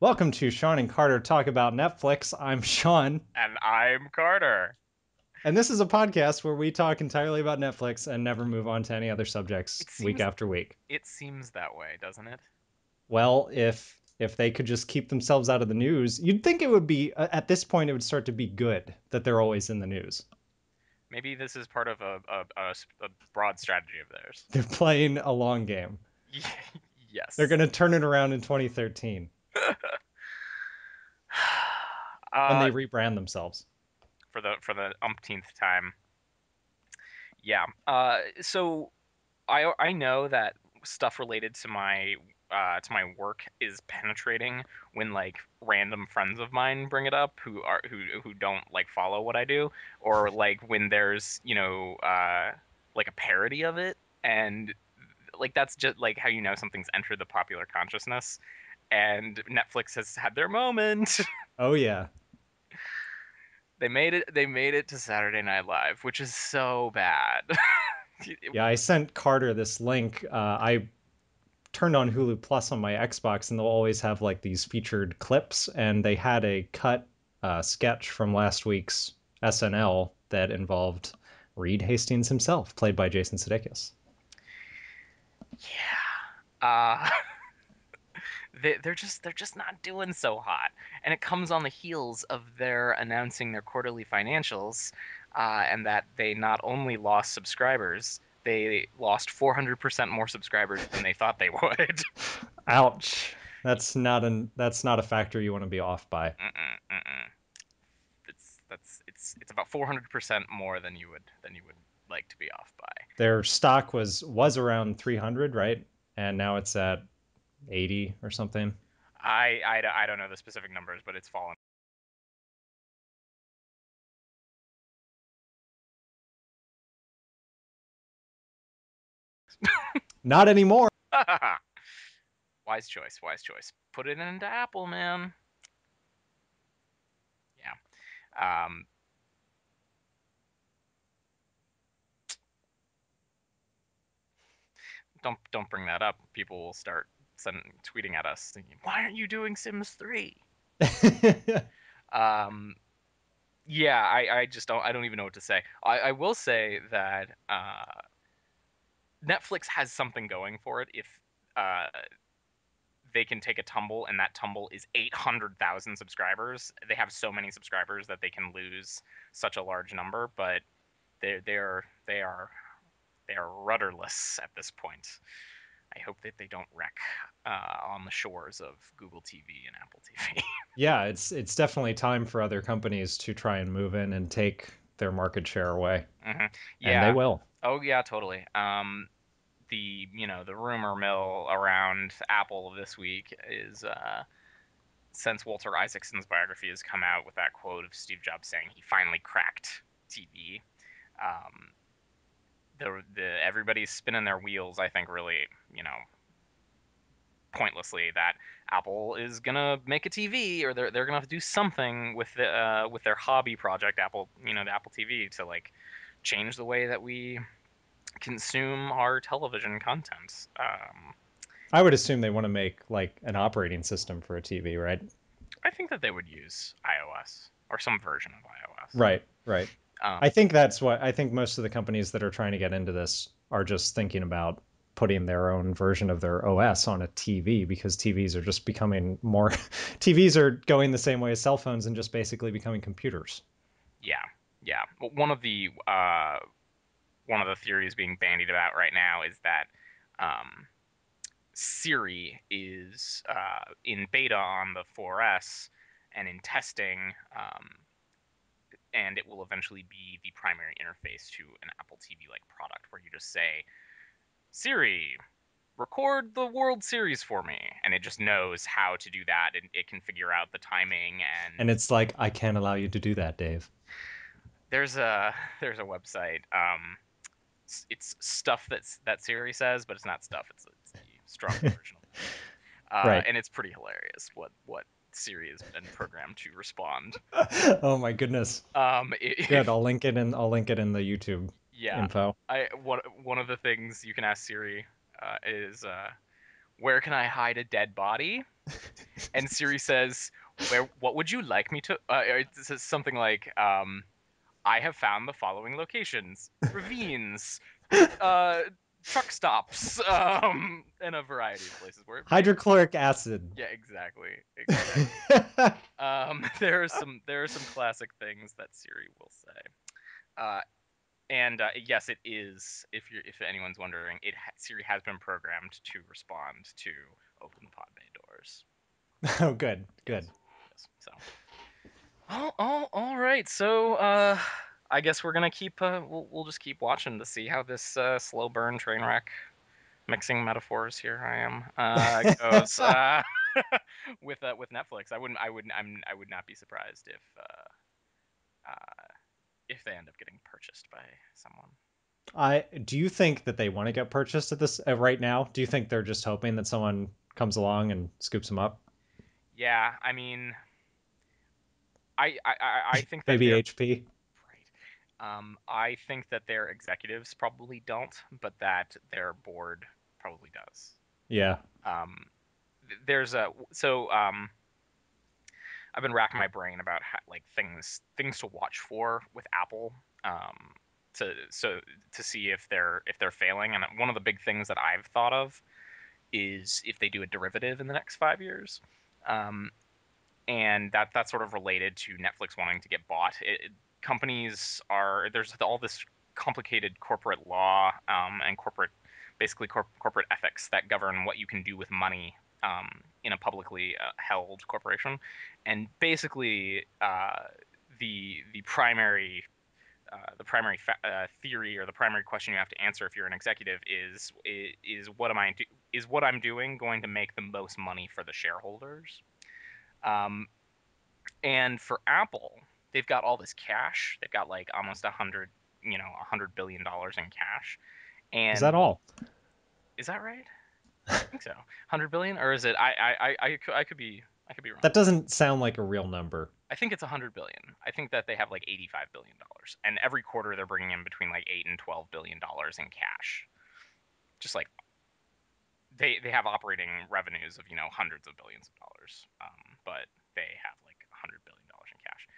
Welcome to Shawn and Carter Talk About Netflix. I'm Shawn, And I'm Carter. and this is a podcast where we talk entirely about Netflix and never move on to any other subjects It week seems after week. it seems that way, doesn't it? Well, if they could just keep themselves out of the news, you'd think it would be at this point it would start to be good that they're always in the news. Maybe this is part of a broad strategy of theirs. They're playing a long game. They're Yes. going to turn it around in 2013 when uh, they rebrand themselves. for the umpteenth time. Yeah. So I know that stuff related to my work is penetrating when like random friends of mine bring it up who don't like follow what I do, or like when there's like a parody of it, and like that's just like how you know something's entered the popular consciousness, and Netflix has had their moment. Oh yeah. They made it to Saturday Night Live, which is so bad. Yeah, I sent Carter this link. I turned on Hulu Plus on my Xbox, and they'll always have like these featured clips. And they had a cut sketch from last week's SNL that involved Reed Hastings himself, played by Jason Sudeikis. Yeah. They're just not doing so hot, and it comes on the heels of their announcing their quarterly financials, and that they not only lost subscribers, they lost 400% more subscribers than they thought they would. Ouch. That's not a factor you want to be off by. Mm-mm, mm-mm. It's about 400% more than you would like to be off by. Their stock was around 300, right? And now it's at 80 or something. I don't know the specific numbers, but it's fallen. Not anymore. Wise choice, wise choice. Put it into Apple, man. Yeah. Um, don't bring that up. People will start tweeting at us thinking, "Why aren't you doing Sims 3?" Um, yeah, I just don't even know what to say. I will say that Netflix has something going for it if uh, they can take a tumble, and that tumble is 800,000 subscribers. They have so many subscribers that they can lose such a large number, but they are rudderless at this point. I hope that they don't wreck on the shores of Google TV and Apple TV. Yeah, it's definitely time for other companies to try and move in and take their market share away, Hmm. and they Yeah. will. Oh yeah, totally. The rumor mill around Apple this week is since Walter Isaacson's biography has come out with that quote of Steve Jobs saying he finally cracked TV. Um, the everybody's spinning their wheels. I think really, pointlessly, that Apple is gonna make a TV, or they're gonna have to do something with their hobby project, Apple, the Apple TV, to like change the way that we consume our television content. I would assume they want to make like an operating system for a TV, right? I think that they would use iOS or some version of iOS. Right, right. I Um, think that's what I think most of the companies that are trying to get into this are just thinking about putting their own version of their OS on a TV because TVs are just becoming more TVs are going the same way as cell phones and just basically becoming computers. yeah, yeah. Well, one of the theories being bandied about right now is that um, Siri is in beta on the 4S and in testing, and it will eventually be the primary interface to an Apple TV like product, where you just say, Siri, record the World Series for me, and it just knows how to do that, and it can figure out the timing. And And it's like I can't allow you to do that, Dave. there's a there's a website. It's stuff that Siri says, but it's not stuff. It's the stronger version of that. Right. And it's pretty hilarious what Siri has been programmed to respond. Oh my goodness. Good. If I'll link it in the YouTube Yeah, info. one of the things you can ask Siri is, where can I hide a dead body? And Siri says, "Where? What would you like me to?" It says something like, "I have found the following locations: ravines, uh, truck stops, and a variety of places where it may." Hydrochloric acid. Yeah, exactly, exactly. There are some classic things that Siri will say. Uh, and yes, it is. If anyone's wondering, Siri has been programmed to respond to open the pod bay doors. Oh, good, good. Yes, yes. So, all right. So, I guess we're gonna keep. We'll just keep watching to see how this slow burn train wreck, mixing metaphors here I am, goes with Netflix. I would not be surprised if they end up getting purchased by someone. I do you think that they want to get purchased at this right now? Do you think they're just hoping that someone comes along and scoops them up? Yeah, I mean, I think that Maybe they're HP. right. I think that their executives probably don't, but that their board probably does. Yeah. Um, there's a so I've been racking my brain about like things to watch for with Apple, um, to see if they're failing. And one of the big things that I've thought of is if they do a derivative in the next 5 years. Um, and that's sort of related to Netflix wanting to get bought. Companies are there's all this complicated corporate law, and corporate ethics that govern what you can do with money, in a publicly held corporation, and basically the primary theory, or the primary question you have to answer if you're an executive is what I'm doing going to make the most money for the shareholders. Um, and for Apple, they've got all this cash. They've got like almost $100 billion in cash. Is And that all? is that right? I think so. 100 billion, or is it? I could be wrong. That doesn't sound like a real number. I think it's 100 billion. I think that they have like $85 billion, and every quarter they're bringing in between like $8 and $12 billion in cash. Just like they have operating revenues of hundreds of billions of dollars, but they have like $100 billion in cash.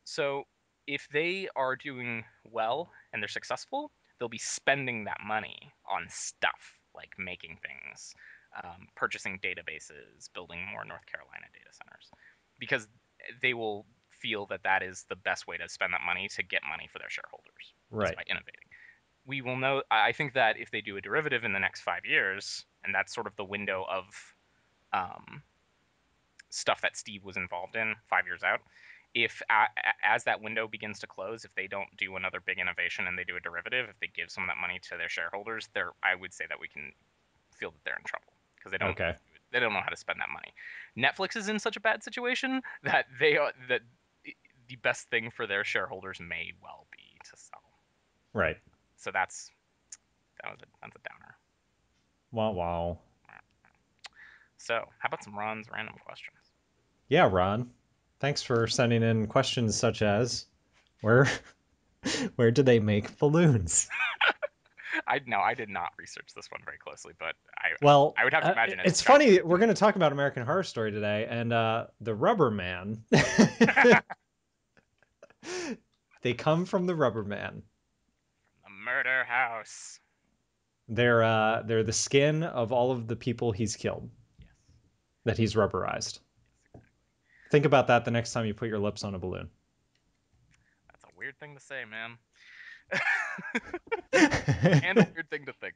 So if they are doing well and they're successful, they'll be spending that money on stuff like making things, purchasing databases, building more North Carolina data centers, because they will feel that that is the best way to spend that money to get money for their shareholders, is Right. by innovating. We will know. I think that if they do a derivative in the next 5 years, and that's sort of the window of um, stuff that Steve was involved in 5 years out. If as that window begins to close, if they don't do another big innovation and they do a derivative, if they give some of that money to their shareholders, I would say that we can feel that they're in trouble because Okay. they don't know how to spend that money. Netflix is in such a bad situation that they are that the best thing for their shareholders may well be to sell. Right. So that's a downer. Wow, wow. So how about some Ron's random questions? Yeah, Ron. Thanks for sending in questions such as where where do they make balloons? I did not research this one very closely, but Well, I would have to imagine it's it's China. funny. We're going to talk about American Horror Story today, and the Rubber Man. They come from the Rubber Man. The murder house. They're the skin of all of the people he's killed Yes, that he's rubberized. yes, exactly. Think about that the next time you put your lips on a balloon. That's a weird thing to say, man, and a weird thing to think.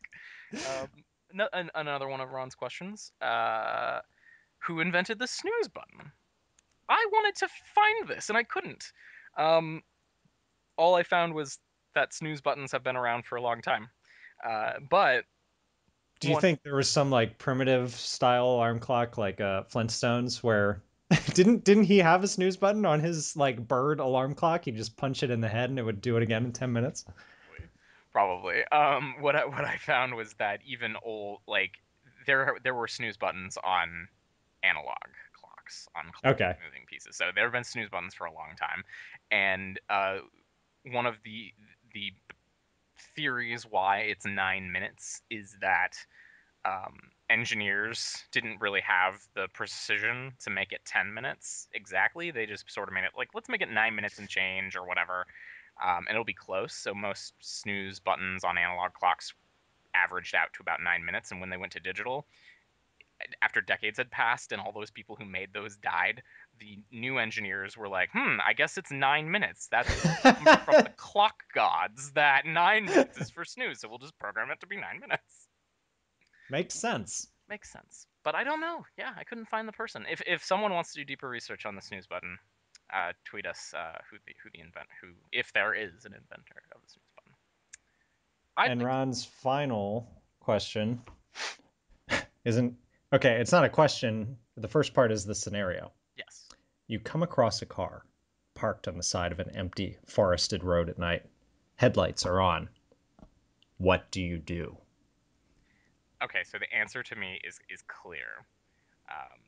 Um, no, another one of Ron's questions. Who invented the snooze button? I wanted to find this and I couldn't. Um, all I found was that snooze buttons have been around for a long time. But Do you one, think there was some like primitive style alarm clock like Flintstones where didn't he have a snooze button on his like bird alarm clock? You just punch it in the head and it would do it again in 10 minutes? probably. What I found was that even old like there were snooze buttons on analog clocks, on clocks Okay. with moving pieces. So there have been snooze buttons for a long time, and one of the theories why it's 9 minutes is that Engineers didn't really have the precision to make it 10 minutes exactly. They just sort of made it like, let's make it 9 minutes and change or whatever, and it'll be close. So most snooze buttons on analog clocks averaged out to about 9 minutes. And when they went to digital, after decades had passed and all those people who made those died, the new engineers were like, I guess it's 9 minutes. That's comes from the clock gods that 9 minutes is for snooze. So we'll just program it to be 9 minutes. Makes sense. Makes sense. But I don't know. Yeah, I couldn't find the person. If someone wants to do deeper research on the snooze button, tweet us who if there is an inventor of the snooze button. I'd And like to. Ron's final question isn't okay. It's not a question. The first part is the scenario. Yes. You come across a car parked on the side of an empty, forested road at night. Headlights are on. What do you do? Okay, so the answer to me is clear. Um,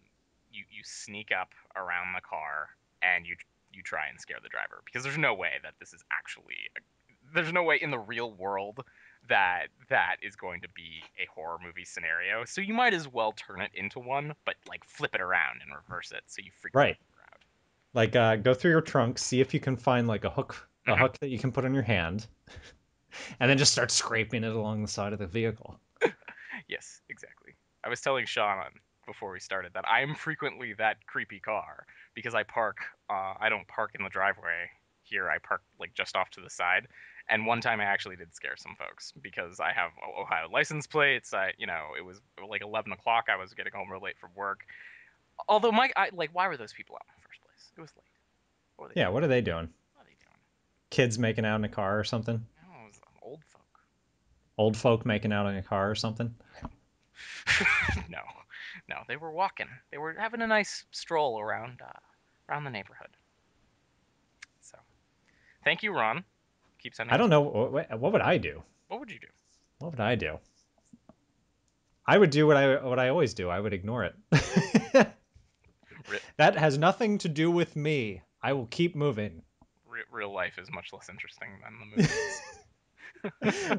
you sneak up around the car and you try and scare the driver because there's no way that this is actually there's no way in the real world that that is going to be a horror movie scenario. So you might as well turn it into one, but like flip it around and reverse it so you freak the Right. driver out. Like, go through your trunk, see if you can find like a Hmm. hook that you can put on your hand, and then just start scraping it along the side of the vehicle. Yes, exactly. I was telling Shawn before we started that I'm frequently that creepy car because I park. I don't park in the driveway here. I park like just off to the side. And one time I actually did scare some folks because I have Ohio license plates. It was like 11 o'clock. I was getting home real late from work. Although why were those people out in the first place? It was late. What were they Yeah, doing? what are they doing? What are they doing? Kids making out in a car or something? No, it was old folk. Old folk making out in a car or something? No, no, they were walking. They were having a nice stroll around the neighborhood. So, thank you, Ron. Keep sending I us. don't know. What would I do? What would you do? What would I do? I would do what I always do. I would ignore it. Re- That has nothing to do with me. I will keep moving. real life is much less interesting than the movies.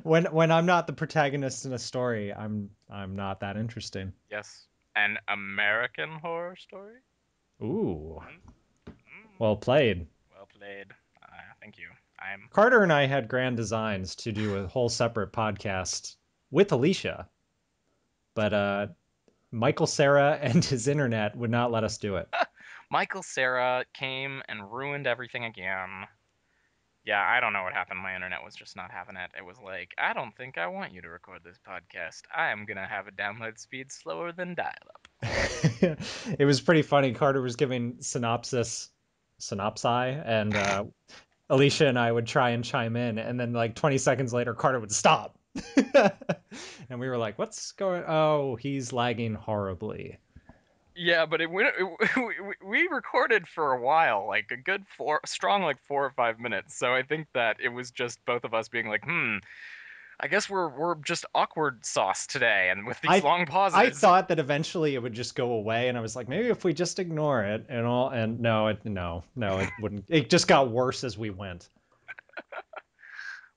When I'm not the protagonist in a story, I'm not that interesting. Yes, an American Horror Story. Ooh, Mm, mm. well played. Well played. Thank you. I'm. Carter and I had grand designs to do a whole separate podcast with Alicia, but Michael Sarah and his internet would not let us do it. Michael Sarah came and ruined everything again. Yeah, I don't know what happened. My internet was just not having it. It was like, I don't think I want you to record this podcast. I am gonna have a download speed slower than dial-up. It was pretty funny. Carter was giving synopsi, and Alicia and I would try and chime in, and then like 20 seconds later, Carter would stop. And we were like, what's going? Oh, he's lagging horribly. Yeah, but we recorded for a while, like a good strong like 4 or 5 minutes. So I think that it was just both of us being like, I guess we're just awkward sauce today, and with these I long I pauses. thought that eventually it would just go away, and I was like, maybe if we just ignore it and all, and no, it wouldn't. It just got worse as we went.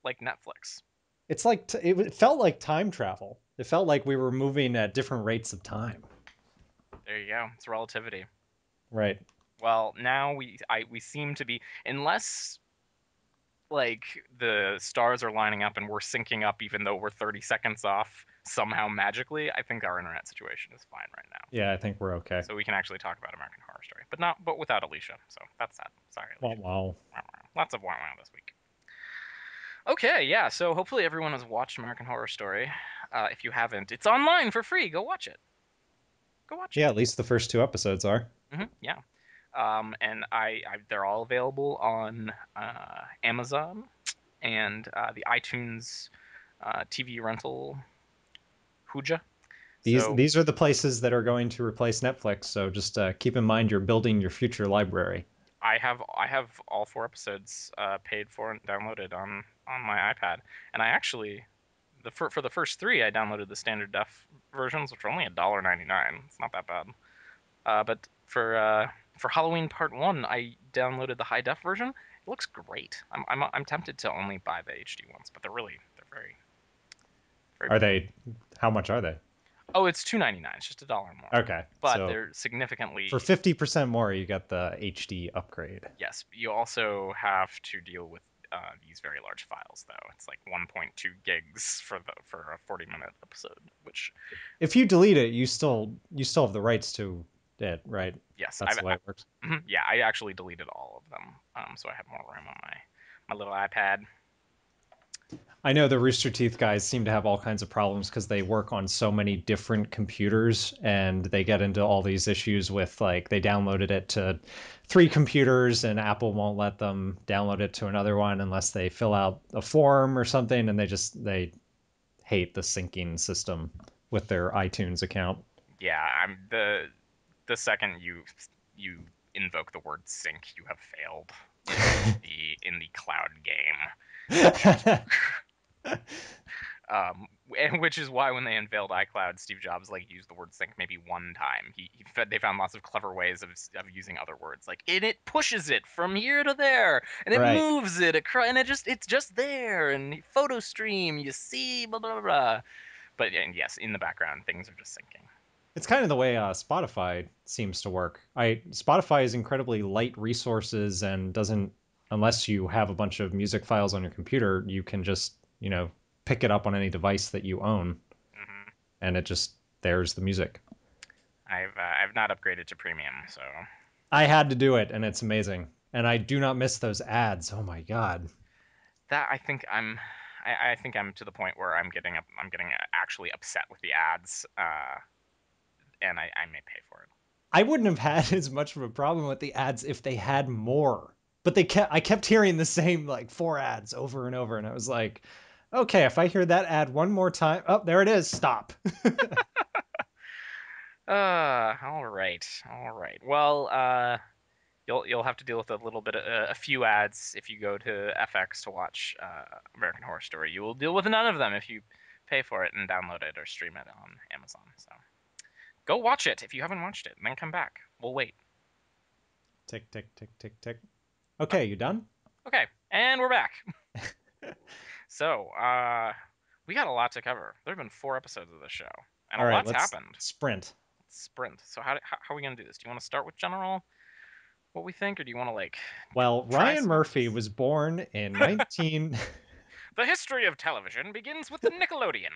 Like Netflix. It's like it felt like time travel. It felt like we were moving at different rates of time. There you go. It's relativity. Right. Well, now we seem to be, unless like the stars are lining up and we're syncing up even though we're 30 seconds off somehow magically. I think our internet situation is fine right now. Yeah, I think we're okay. So we can actually talk about American Horror Story, but without Alicia. So that's sad. Sorry, Wow, Alicia. wow. Lots of wow wow this week. Okay, yeah. So hopefully everyone has watched American Horror Story. If you haven't, it's online for free. Go watch it. Go watch it. Yeah, at least the first two episodes are. Yeah. And they're all available on Amazon and the iTunes TV rental Huja. These So these are the places that are going to replace Netflix. So just keep in mind you're building your future library. I have all 4 episodes paid for and downloaded on my iPad, and I actually for the first three I downloaded the standard def versions, which are only $1.99. It's not that bad. But for Halloween Part One, I downloaded the high def version. It looks great. I'm tempted to only buy the HD ones, but they're very very Are pretty. they? How much are they? Oh, it's $2.99. It's just $1 more, Okay, but so they're for significantly. 50% more, you get the HD upgrade. Yes, you also have to deal with these very large files, though. It's like 1.2 gigs for a 40-minute episode, which If you delete it, you still have the rights to it, right? yes, That's the way it works. yeah, I actually deleted all of them, so I have more room on my little iPad. I know the Rooster Teeth guys seem to have all kinds of problems because they work on so many different computers and they get into all these issues with like they downloaded it to three computers and Apple won't let them download it to another one unless they fill out a form or something and they hate the syncing system with their iTunes account. Yeah, I'm the second you invoke the word sync, you have failed in the cloud game, which is and which is why when they unveiled iCloud, Steve Jobs like used the word sync maybe one time. They found lots of clever ways of using other words, like it pushes it from here to there, and it Right. moves it across, and it's just there, and photo stream, you see, blah blah blah. But and yes, in the background, things are just syncing. It's kind of the way Spotify seems to work. I Spotify is incredibly light resources and doesn't unless you have a bunch of music files on your computer, you can just pick it up on any device that you own, Hmm. and it just there's the music. I've not upgraded to premium, so I had to do it, and it's amazing. And I do not miss those ads. Oh my god. that I think I'm to the point where I'm getting actually upset with the ads, and I may pay for it. I wouldn't have had as much of a problem with the ads if they had more. But I kept hearing the same like four ads over and over and I was like, okay, if I hear that ad one more time, oh, there it is. Stop. All right, all right. Well, you'll have to deal with a little bit, a few ads if you go to FX to watch American Horror Story. You will deal with none of them if you pay for it and download it or stream it on Amazon. So go watch it if you haven't watched it, and then come back. We'll wait. Tick tick tick tick tick. Okay, you done? Okay, and we're back. So, we got a lot to cover. There have been 4 episodes of this show, and a All right, lot's let's happened. sprint. Let's sprint. So, how are we gonna do this? Do you want to start with general what we think, or do you want to like Well, try Ryan Murphy synopsis? was born in 19 The history of television begins with Nickelodeon.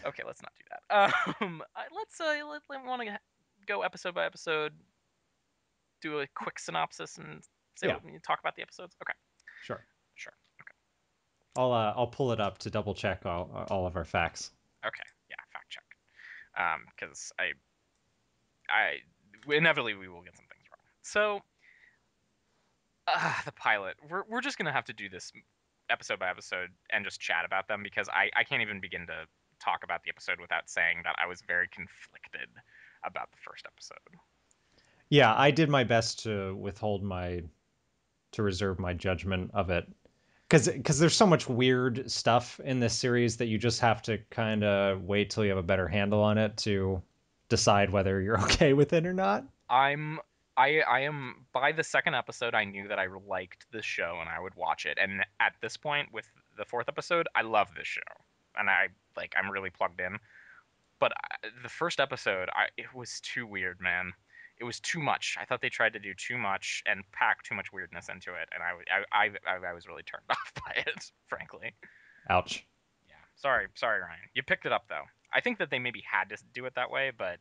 Okay, let's not do that. Let's want to go episode by episode, do a quick synopsis, and say Yeah, what you talk about the episodes. Okay, sure. sure. I'll pull it up to double check all of our facts. Okay, yeah, fact check. Because I inevitably we will get some things wrong. So, the pilot. We're just gonna have to do this episode by episode and just chat about them because I can't even begin to talk about the episode without saying that I was very conflicted about the first episode. Yeah, I did my best to reserve my judgment of it because there's so much weird stuff in this series that you just have to kind of wait till you have a better handle on it to decide whether you're okay with it or not. I'm I am by the second episode I knew that I liked the show and I would watch it. And at this point with the fourth episode, I love this show. And I'm really plugged in. But the first episode, it was too weird, man. It was too much. I thought they tried to do too much and pack too much weirdness into it, and I was really turned off by it, frankly. Ouch. Yeah, sorry, Ryan. You picked it up though. I think that they maybe had to do it that way, but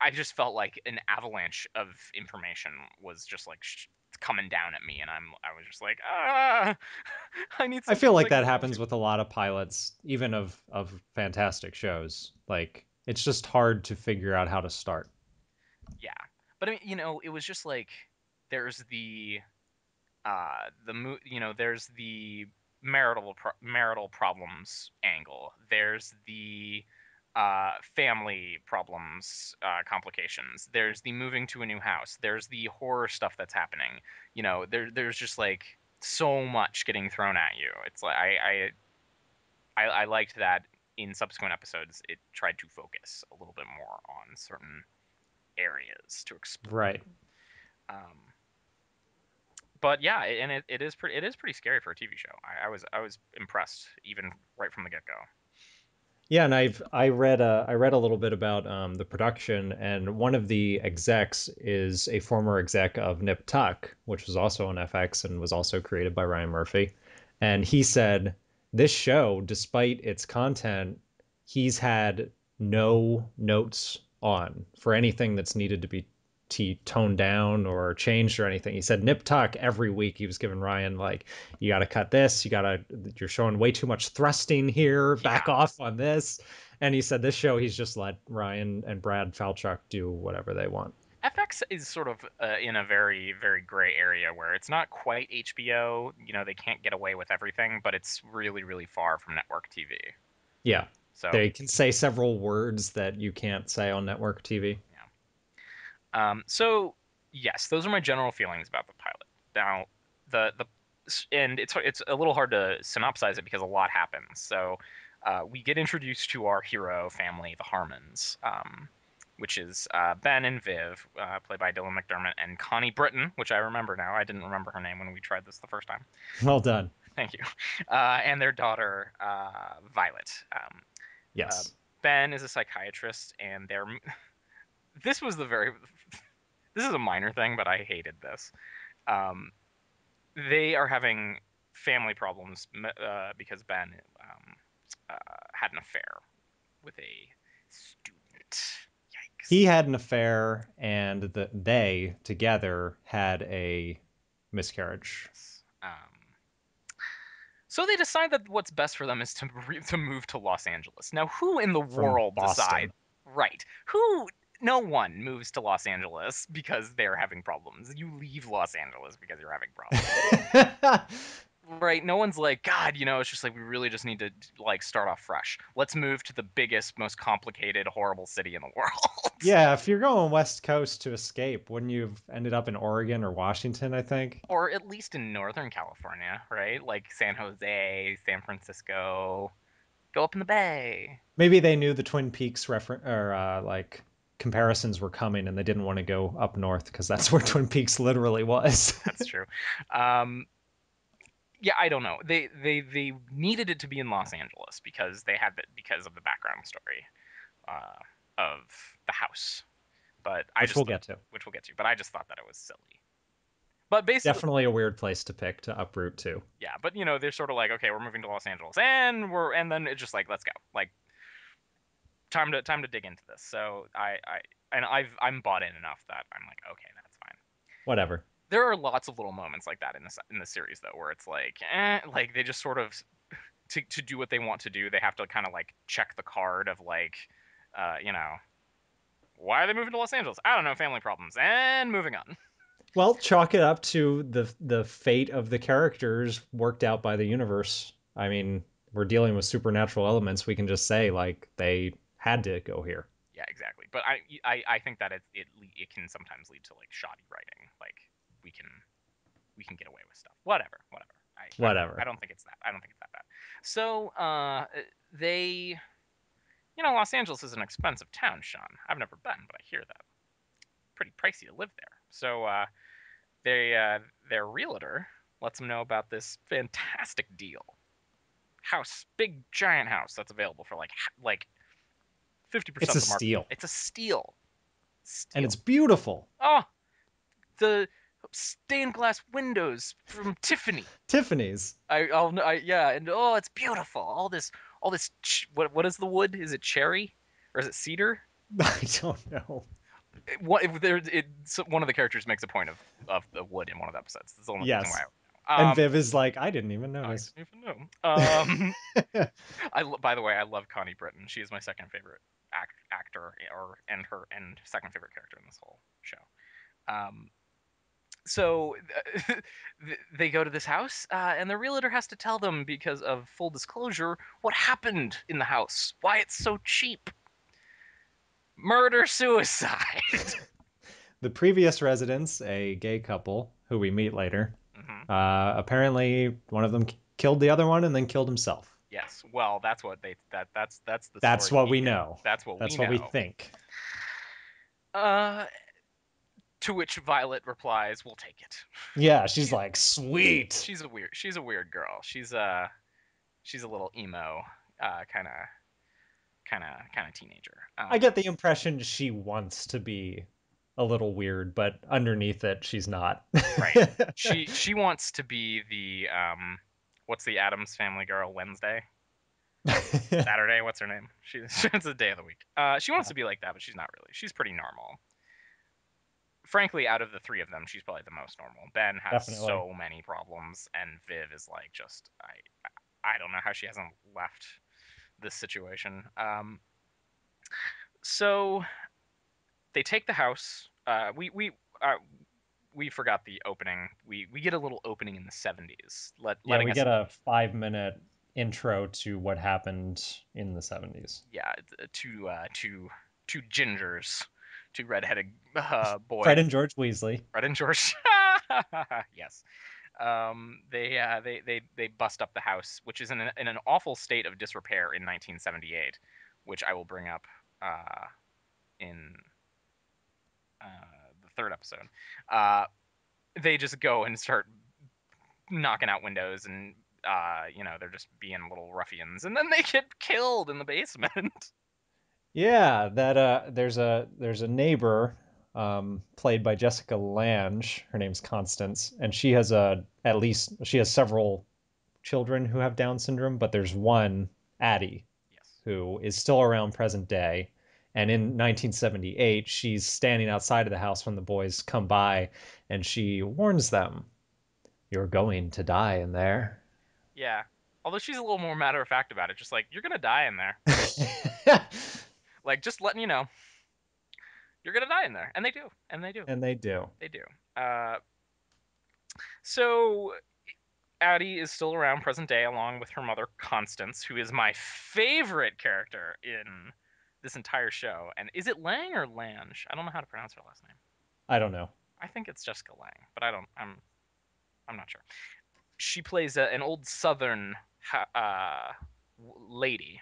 I just felt like an avalanche of information was just like coming down at me, and I was just like, I need I something feel that like I can that hold on happens to. with a lot of pilots, even of fantastic shows. Like it's just hard to figure out how to start. Yeah, but I mean, it was just like there's there's the marital problems angle. There's the family problems complications. There's the moving to a new house. There's the horror stuff that's happening. There's just like so much getting thrown at you. It's like I liked that in subsequent episodes it tried to focus a little bit more on certain areas to explore. Right. Um, But yeah, and it is pretty scary for a TV show. I was impressed even right from the get go. Yeah, and I read a little bit about the production, and one of the execs is a former exec of Nip Tuck, which was also on FX and was also created by Ryan Murphy. And he said this show, despite its content, he's had no notes on for anything that's needed to be toned down or changed or anything. He said Nip Tuck every week he was giving Ryan like, you got to cut this, you're showing way too much thrusting here, Yeah, back off on this. And he said this show he's just let Ryan and Brad Falchuk do whatever they want. FX is sort of in a very gray area where it's not quite HBO. You know, they can't get away with everything, but it's really far from network TV. Yeah, So they can say several words that you can't say on network TV. yeah. So yes, those are my general feelings about the pilot. Now, the and it's a little hard to synopsize it because a lot happens. So we get introduced to our hero family, the Harmons, which is Ben and Viv, played by Dylan McDermott, and Connie Britton, which I remember now. I didn't remember her name when we tried this the first time. Well done. Thank you. And their daughter, Violet. Uh, Yes. Ben is a psychiatrist, and they're this was the very this is a minor thing, but I hated this. Um, they are having family problems because Ben uh, had an affair with a student. He Yikes. had an affair, and they together had a miscarriage Yes. So they decide that what's best for them is to move to Los Angeles. Now, who in the from world decide? Boston. Right. Who? No one moves to Los Angeles because they're having problems. You leave Los Angeles because you're having problems. Right? No one's like, God, it's just like we really just need to like start off fresh. Let's move to the biggest, most complicated, horrible city in the world. Yeah, if you're going West Coast to escape, wouldn't you have ended up in Oregon or Washington, I think? Or at least in Northern California, right? Like San Jose, San Francisco. Go up in the Bay. Maybe they knew the Twin Peaks reference or like comparisons were coming and they didn't want to go up north because that's where Twin Peaks literally was. That's true. Um, yeah, I don't know. They needed it to be in Los Angeles because they had that because of the background story uh, of the house. But I Which just we'll thought, get to. which we'll get to. But I just thought that it was silly. But basically, Definitely a weird place to pick to uproot to. yeah. But they're sort of like, okay, we're moving to Los Angeles, and then it's just like, let's go. Like time to dig into this. So I'm bought in enough that I'm like, okay, that's fine. Whatever. There are lots of little moments like that in the series though, where it's like they just sort of to do what they want to do, they have to kind of like check the card of like, uh, you know, why are they moving to Los Angeles? I don't know, family problems, and moving on. Well, chalk it up to the fate of the characters worked out by the universe. I mean, we're dealing with supernatural elements. We can just say like they had to go here. Yeah, exactly. But I think that it can sometimes lead to like shoddy writing. Like we can we can get away with stuff. Whatever. I Whatever. don't think it's that. I don't think it's that bad. So they Los Angeles is an expensive town, Sean. I've never been, but I hear that pretty pricey to live there. So their realtor lets them know about this fantastic deal. House, big giant house that's available for like It's 50% a of the market. steal. It's a steal. And it's Steal. beautiful. Oh, the stained glass windows from Tiffany. Tiffany's. Yeah, and oh, it's beautiful. All this. What is the wood? Is it cherry or is it cedar? I don't know. What if there? One of the characters makes a point of the wood in one of the episodes. That's the only reason why. Yes. And Um, Viv is like, I didn't even I notice. didn't even know. By the way, I love Connie Britton. She is my second favorite actor, and second favorite character in this whole show. Um, so they go to this house, and the realtor has to tell them because of full disclosure what happened in the house, why it's so cheap. Murder suicide. The previous residents, a gay couple who we meet later, hmm apparently one of them killed the other one and then killed himself. Yes. Well, that's what that's the That's story what we we get. know. That's what we That's what we know. think. Uh, To which Violet replies, "We'll take it." Yeah, she's She's like, sweet. she's a weird girl. She's a little emo, kind of teenager. I get the impression she wants to be a little weird, but underneath it, she's not. Right. She wants to be the what's the Adams Family girl, Wednesday, Saturday. What's her name? It's the day of the week. She wants Yeah, to be like that, but she's not really. She's pretty normal. Frankly, out of the three of them, she's probably the most normal. Ben has definitely. so many problems, and Viv is like just I don't know how she hasn't left this situation. So they take the house. We forgot the opening. We get a little opening in the 70s, Yeah, letting we us, get a 5 minute intro to what happened in the 70s. yeah, two gingers, two redheaded Fred boys, and George Weasley. Fred and George. Yes. They bust up the house, which is in an awful state of disrepair in 1978, which I will bring up uh, in the third episode. Uh, they just go and start knocking out windows, and they're just being little ruffians, and then they get killed in the basement. Yeah, that there's a neighbor played by Jessica Lange. Her name's Constance, and she has several children who have Down syndrome, but there's one, Addie, Yes. who is still around present day. And in 1978, she's standing outside of the house when the boys come by, and she warns them, "You're going to die in there." Yeah. Although she's a little more matter of fact about it, just like you're gonna die in there, like just letting you know you're gonna die in there, and they do, and they do, And they do. they do. Uh, so Addie is still around present day, along with her mother Constance, who is my favorite character in this entire show. And is it Lang or Lange? I don't know how to pronounce her last name. I don't know. I think it's Jessica Lang, but I don't. I'm not sure. She plays an old Southern lady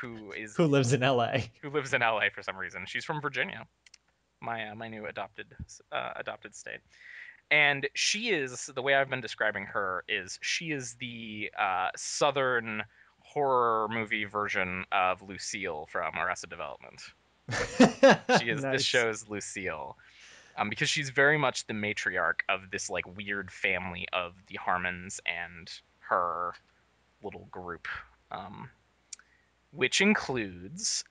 who is Who lives in LA? who lives in LA for some reason. She's from Virginia, my new adopted state. And she is, the way I've been describing her is she is the Southern horror movie version of Lucille from Arrested Development. She is this Nice. show's Lucille, because she's very much the matriarch of this like weird family of the Harmons and her little group, um, which includes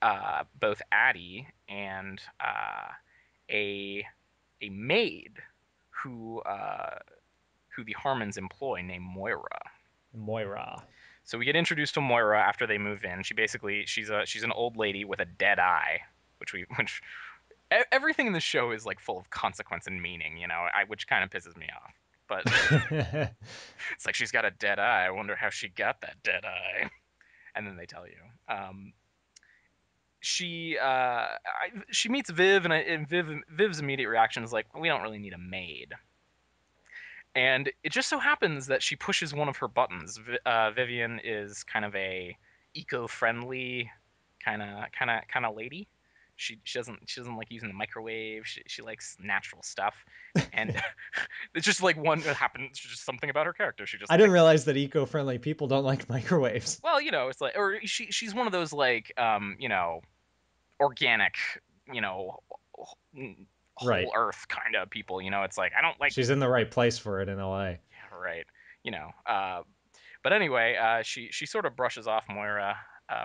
both Addie and a a maid who the Harmons employ named Moira. Moira. So we get introduced to Moira after they move in. She's an old lady with a dead eye, which everything in the show is like full of consequence and meaning, which kind of pisses me off. But it's like she's got a dead eye. I wonder how she got that dead eye. And then they tell you. She meets Viv, and Viv's immediate reaction is like, well, we don't really need a maid. And it just so happens that she pushes one of her buttons. Vivian is kind of a eco-friendly kind of lady. She doesn't like using the microwave. She likes natural stuff, and it's just like one that happens. Just something about her character. She just I didn't likes. realize that eco-friendly people don't like microwaves. Well, it's like, or she's one of those like organic, you know, whole Right. earth kind of people. It's like I don't like. She's in the right place for it in LA. Yeah, right. You know, But anyway, she sort of brushes off Moira.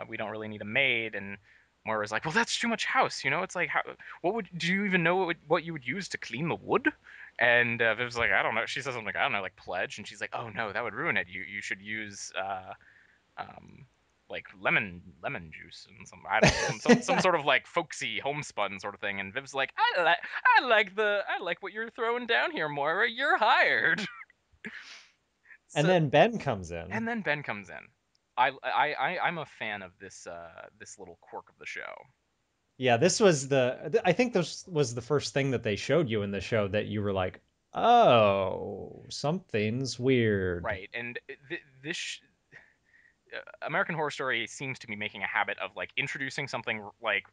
We don't really need a maid, and Moira's like, "Well, that's too much house. It's like, do you even know what you would use to clean the wood?" And Viv's like, "I don't know." She says something like, "I don't know, like pledge," and she's like, "Oh no, that would ruin it. You should use um, like lemon juice and some I don't know some sort of like folksy homespun sort of thing." And Viv's like, I like what you're throwing down here, Moira. You're hired." And So then Ben comes in. and then Ben comes in. I'm a fan of this little quirk of the show. Yeah, I think this was the first thing that they showed you in the show that you were like, "Oh, something's weird." Right, and this American Horror Story seems to be making a habit of like introducing something like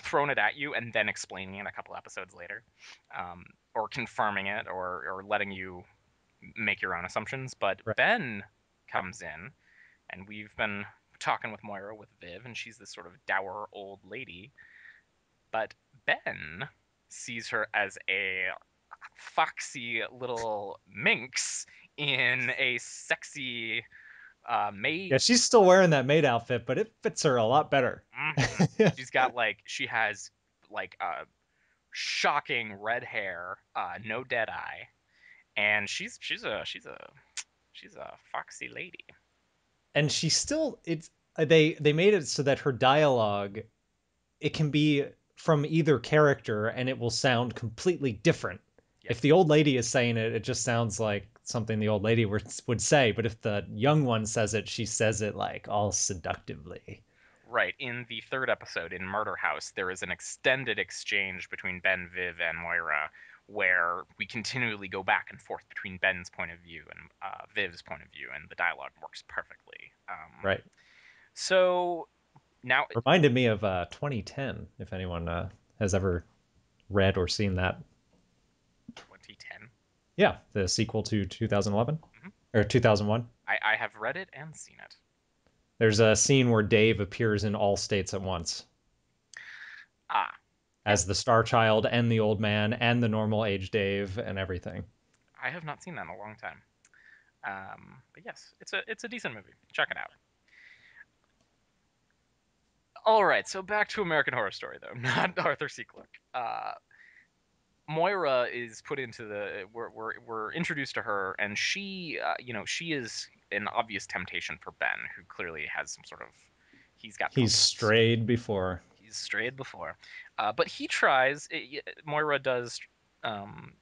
thrown it at you and then explaining it a couple episodes later, or confirming it, or letting you make your own assumptions. But Right. Ben comes in, and we've been talking with Moira with Viv, and she's this sort of dour old lady. But Ben sees her as a foxy little minx in a sexy Yeah, maid. she's still wearing that maid outfit, but it fits her a lot better. Mhm. She has like shocking red hair, no dead eye, and she's a foxy lady. And she still they made it so that her dialogue, it can be from either character and it will sound completely different. Yep. If the old lady is saying it, it just sounds like something the old lady would say. But if the young one says it, she says it like all seductively. Right. In the third episode in Murder House, there is an extended exchange between Ben, Viv, and Moira where we continually go back and forth between Ben's point of view and Viv's point of view, and the dialogue works perfectly. Right. So now, Reminded me of 2010, if anyone has ever read or seen that. 2010. Yeah, the sequel to 2011 Mhm. or 2001. I have read it and seen it. There's a scene where Dave appears in all states at once Ah, as the yes. Star Child and the old man and the normal age Dave and everything. I have not seen that in a long time. But yes, it's a decent movie. Check it out. All right, so back to American Horror Story though, not Arthur C. Clarke. Moira is put into the we're introduced to her, and she is an obvious temptation for Ben, who clearly has some sort of he's got He's problems. strayed before. He's strayed before, but he tries. Moira does. Um,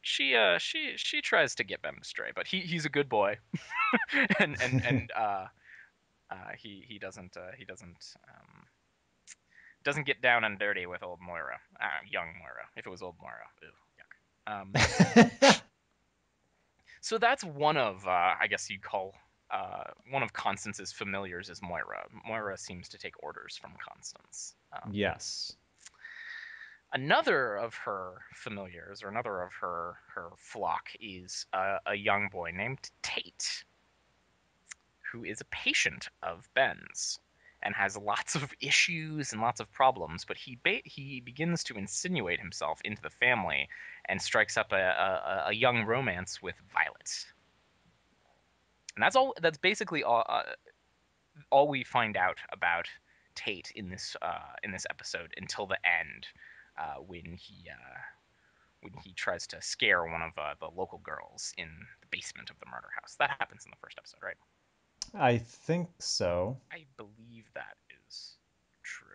she tries to get Ben to stray, but he's a good boy, and he doesn't get down and dirty with old Moira, young Moira. If it was old Moira, ew, yuck. So that's one of, I guess you'd call, one of Constance's familiars is Moira. Moira seems to take orders from Constance. Yes. Another of her familiars, or another of her flock, is a young boy named Tate, who is a patient of Ben's and has lots of issues and lots of problems, but he begins to insinuate himself into the family and strikes up a young romance with Violet. And that's all. That's basically all we find out about Tate in this episode until the end, when he tries to scare one of the local girls in the basement of the murder house. That happens in the first episode, right? I think so. I believe that is true.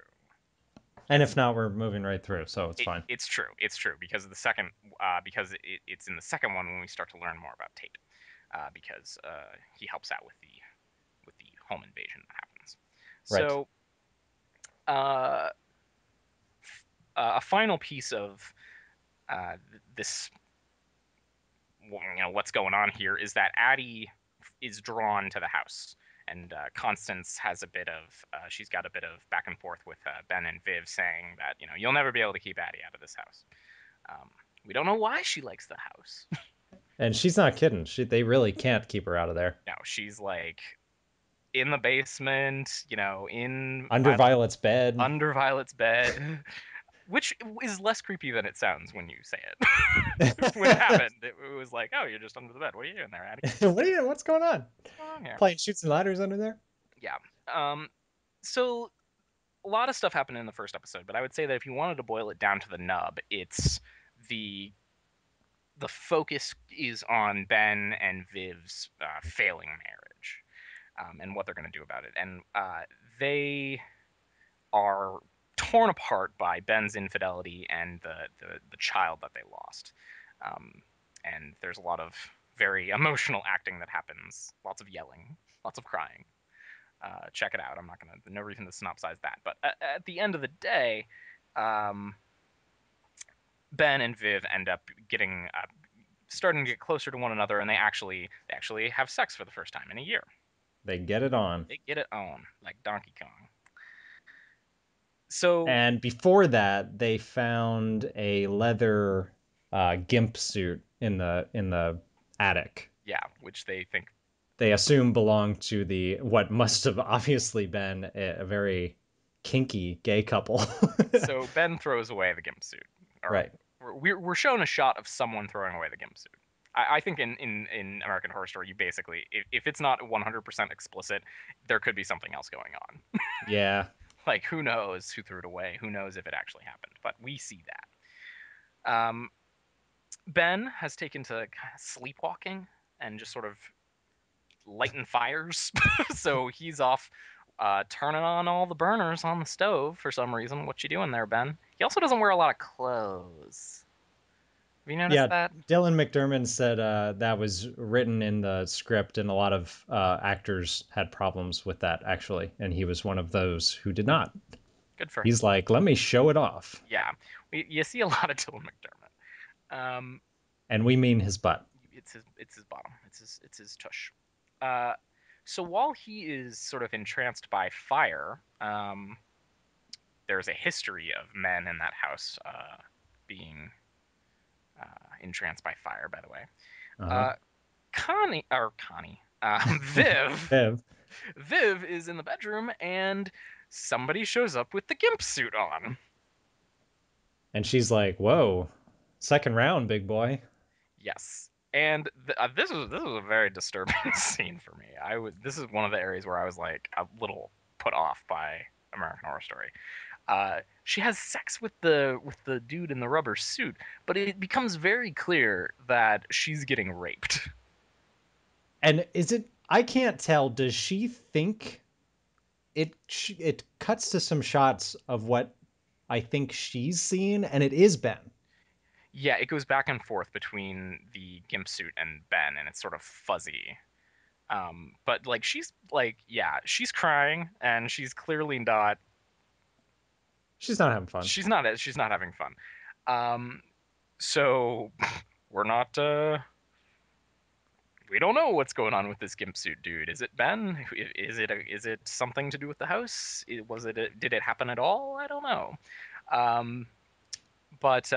And if not, we're moving right through, so it's fine. It's true. It's true because the second because it's in the second one when we start to learn more about Tate, because he helps out with the home invasion that happens. Right. So uh, a final piece of this, what's going on here is that Addie is drawn to the house, and Constance has she's got a bit of back and forth with Ben and Viv, saying that you'll never be able to keep Addie out of this house. We don't know why she likes the house. And she's not kidding. They really can't keep her out of there. No, she's like in the basement, in Under Violet's bed. under Violet's bed, which is less creepy than it sounds when you say it. When it happened, it was like, oh, you're just under the bed. What are you doing there, Addie? What's going on? What's going on here? Playing shoots and ladders under there? Yeah. So a lot of stuff happened in the first episode, but I would say that if you wanted to boil it down to the nub, it's the the focus is on Ben and Viv's failing marriage, and what they're going to do about it. And they are torn apart by Ben's infidelity and the child that they lost. Um, and there's a lot of very emotional acting that happens, lots of yelling, lots of crying. Check it out. I'm not gonna. No reason to synopsize that. But at the end of the day, um, Ben and Viv end up getting starting to get closer to one another, and they actually have sex for the first time in a year. They get it on. They get it on like Donkey Kong. So And before that, they found a leather gimp suit in the attic. yeah, which they think. They assume belonged to the what must have obviously been a very kinky gay couple. So Ben throws away the gimp suit. Or Right. we're shown a shot of someone throwing away the gimp suit. I think in American Horror Story, you basically, if it's not 100% explicit, there could be something else going on. Yeah. Like, who knows who threw it away? Who knows if it actually happened? But we see that. Ben has taken to kind of sleepwalking and just sort of lighting fires. So he's off turning on all the burners on the stove for some reason. What you doing there, Ben? He also doesn't wear a lot of clothes. Have you noticed Yeah, that? Dylan McDermott said that was written in the script, and a lot of actors had problems with that actually, and he was one of those who did not. Good for him. He's like, let me show it off, Yeah, you see a lot of Dylan McDermott. and we mean his butt. It's his bottom. It's his tush. Uh, so while he is sort of entranced by fire, there's a history of men in that house being entranced by fire. By the way, Uh-huh. uh, Connie, Viv, Viv. Viv is in the bedroom, and somebody shows up with the gimp suit on. And she's like, whoa, second round, big boy. Yes. And this was a very disturbing scene for me. This is one of the areas where I was like a little put off by American Horror Story. She has sex with the dude in the rubber suit, but it becomes very clear that she's getting raped. And is it, I can't tell, does she think it cuts to some shots of what I think she's seen, and it is Ben. Yeah, it goes back and forth between the gimp suit and Ben, and it's sort of fuzzy. But like she's like, yeah, she's crying, and she's clearly not. She's not having fun. She's not having fun. Um, so we're not. We don't know what's going on with this gimp suit dude. Is it Ben? Is it something to do with the house? Did it happen at all? I don't know. Um, but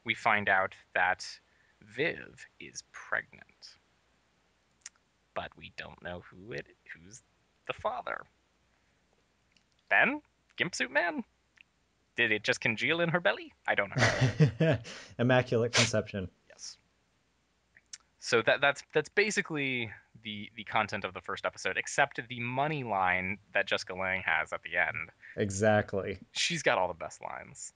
we find out that Viv is pregnant, but we don't know who's the father. Ben? Gimp suit man? Did it just congeal in her belly? I don't know. Immaculate conception. Yes. So that's basically the content of the first episode, except the money line that Jessica Lange has at the end. Exactly. She's got all the best lines.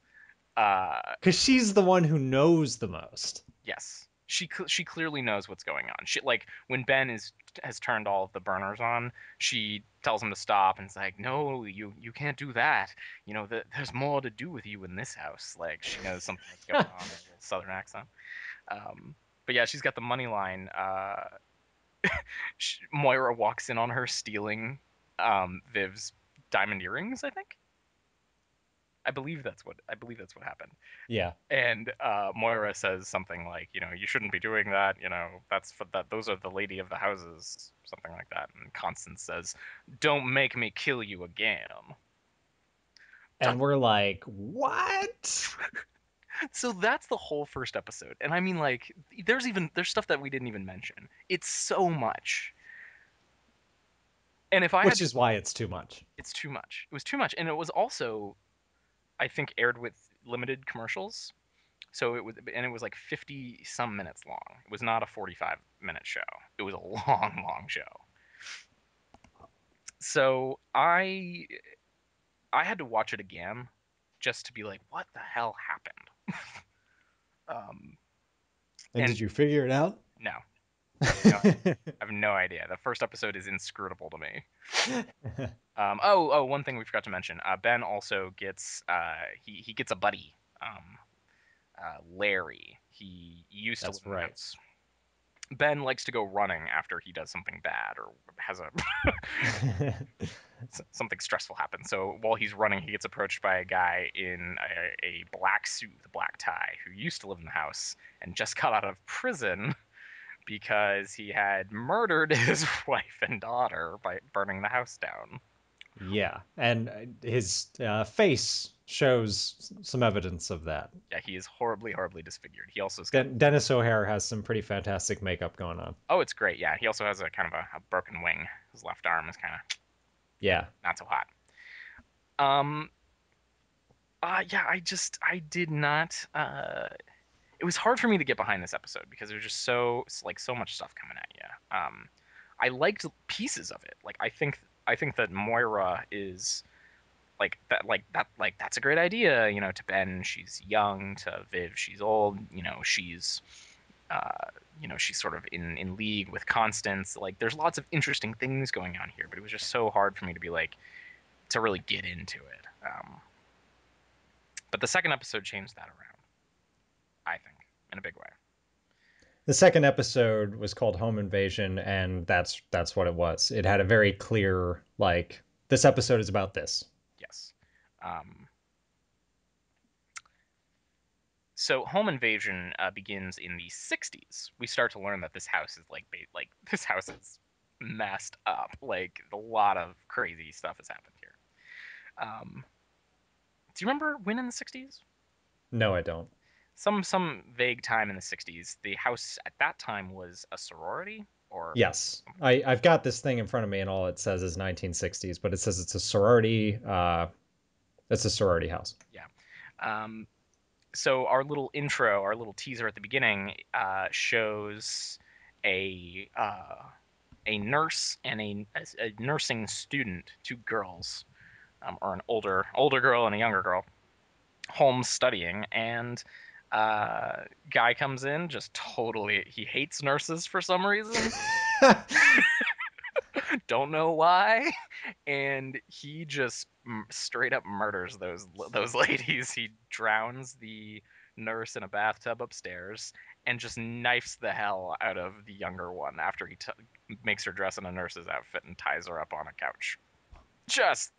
Uh, Because she's the one who knows the most. yes, she clearly knows what's going on. She like when Ben is has turned all of the burners on, she tells him to stop, and it's like, no, you can't do that. There's more to do with you in this house. Like she knows something that's going on in a little southern accent. Um, but yeah, she's got the money line. Moira walks in on her stealing Viv's diamond earrings. I believe that's what happened. Yeah. And Moira says something like, you shouldn't be doing that. That's for that. Those are the lady of the houses, something like that. And Constance says, "Don't make me kill you again." And we're like, what? So that's the whole first episode. And I mean, like, there's stuff that we didn't even mention. It's so much. And if I had Which to, is why it's too much. it's too much. It was too much, and it was also, I think, aired with limited commercials. So it was like 50 some minutes long. It was not a 45-minute show. It was a long, long show. So I had to watch it again just to be like, what the hell happened? Um, And and did you figure it out? no, I have no idea. I have no idea. The first episode is inscrutable to me. One thing we forgot to mention. Ben also gets he gets a buddy, Larry. He used to live That's in the right. house. Ben likes to go running after he does something bad or has a something stressful happen. So while he's running, he gets approached by a guy in a black suit with a black tie who used to live in the house and just got out of prison because he had murdered his wife and daughter by burning the house down. Yeah, and his face shows some evidence of that. Yeah, he is horribly, horribly disfigured. He also's got Dennis O'Hare has some pretty fantastic makeup going on. oh, it's great. Yeah, he also has a kind of a broken wing. His left arm is kind of Yeah. not so hot. Um, yeah, I did not. It was hard for me to get behind this episode because there's just so much stuff coming at you. I liked pieces of it. I think that Moira is that's a great idea. To Ben, she's young. To Viv, she's old. Uh, she's sort of in league with Constance. Like, there's lots of interesting things going on here, but it was just so hard for me to be like to really get into it. But the second episode changed that around, I think, in a big way. The second episode was called Home Invasion, and that's what it was. It had a very clear like this episode is about this. Yes. Um, so home invasion begins in the 60s. We start to learn that this house is like this house is messed up. Like, a lot of crazy stuff has happened here. Um, do you remember when in the 60s? No, I don't. Some vague time in the 60s. The house at that time was a sorority or Yes. something like I've got this thing in front of me and all it says is 1960s, but it says it's a sorority it's a sorority house. that. Yeah. So our little intro, our little teaser at the beginning, shows a uh, a nurse and a nursing student, two girls, or an older girl and a younger girl, home studying, and guy comes in, just totally, he hates nurses for some reason, don't know why, and he just straight up murders those ladies. He drowns the nurse in a bathtub upstairs and just knifes the hell out of the younger one after he makes her dress in a nurse's outfit and ties her up on a couch. Just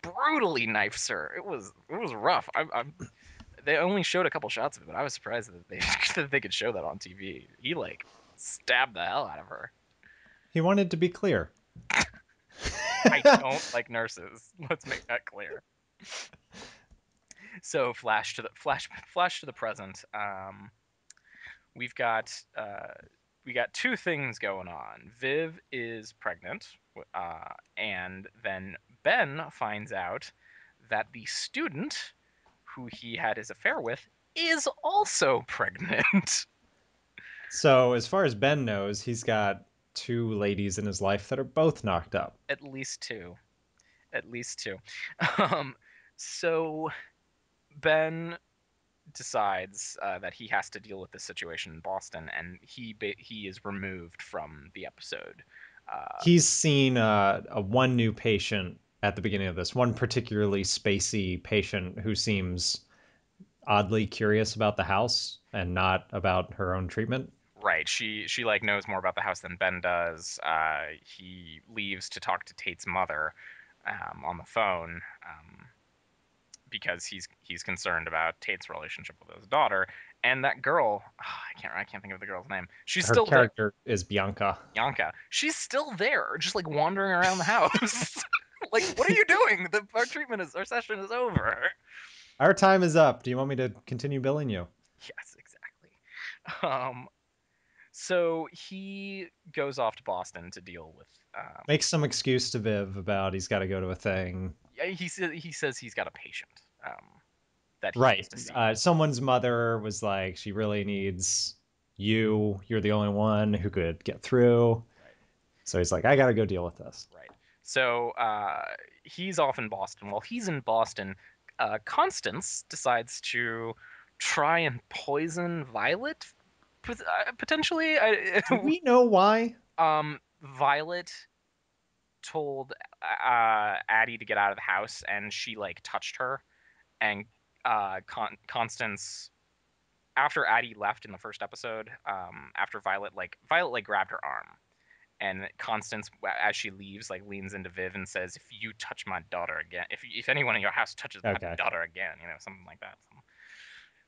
brutally knifes her. It was rough. They only showed a couple shots of it, but I was surprised that they that they could show that on TV. He like stabbed the hell out of her. He wanted to be clear. I don't like nurses. Let's make that clear. So flash to the present. We've got we got two things going on. Viv is pregnant, and then Ben finds out that the student who he had his affair with is also pregnant. So, as far as Ben knows, he's got two ladies in his life that are both knocked up. At least two. At least two. Um, so Ben decides that he has to deal with this situation in Boston, and he is removed from the episode. Uh, He's seen a one new patient at the beginning of this, one particularly spacey patient who seems oddly curious about the house and not about her own treatment. right, she like knows more about the house than Ben does. He leaves to talk to Tate's mother on the phone. Because he's concerned about Tate's relationship with his daughter, and that girl, I can't think of the girl's name. She's Her still there. character is Bianca. Yanka. She's still there, just like wandering around the house. Like, what are you doing? Our session is over. Our time is up. Do you want me to continue billing you? Yes, exactly. Um, so he goes off to Boston to deal with. Make some excuse to Viv about he's got to go to a thing. Yeah, he says he's got a patient that he Right. needs to see. Someone's mother was like, she really needs you. You're the only one who could get through. Right. So he's like, I got to go deal with this. Right. So he's off in Boston. While he's in Boston, Constance decides to try and poison Violet, potentially. Do we know why? Violet told Addie to get out of the house, and she like touched her, and Constance. After Addie left in the first episode, after Violet grabbed her arm, and Constance, as she leaves, like leans into Viv and says, "If you touch my daughter again, if anyone in your house touches my Okay. daughter again, something like that."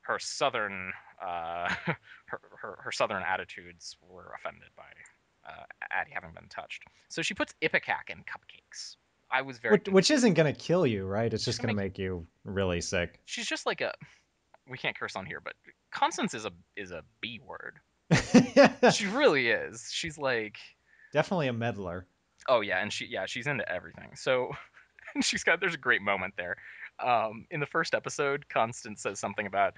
Her southern, her southern attitudes were offended by Addie having been touched. So she puts ipecac in cupcakes. I was very which confused. isn't gonna kill you, right? It's She's just gonna gonna make make you really sick. she's just like a we can't curse on here, but Constance is a B word. She really is. She's like, Definitely a meddler. oh yeah, and she's into everything. So there's a great moment there. In the first episode, Constance says something about,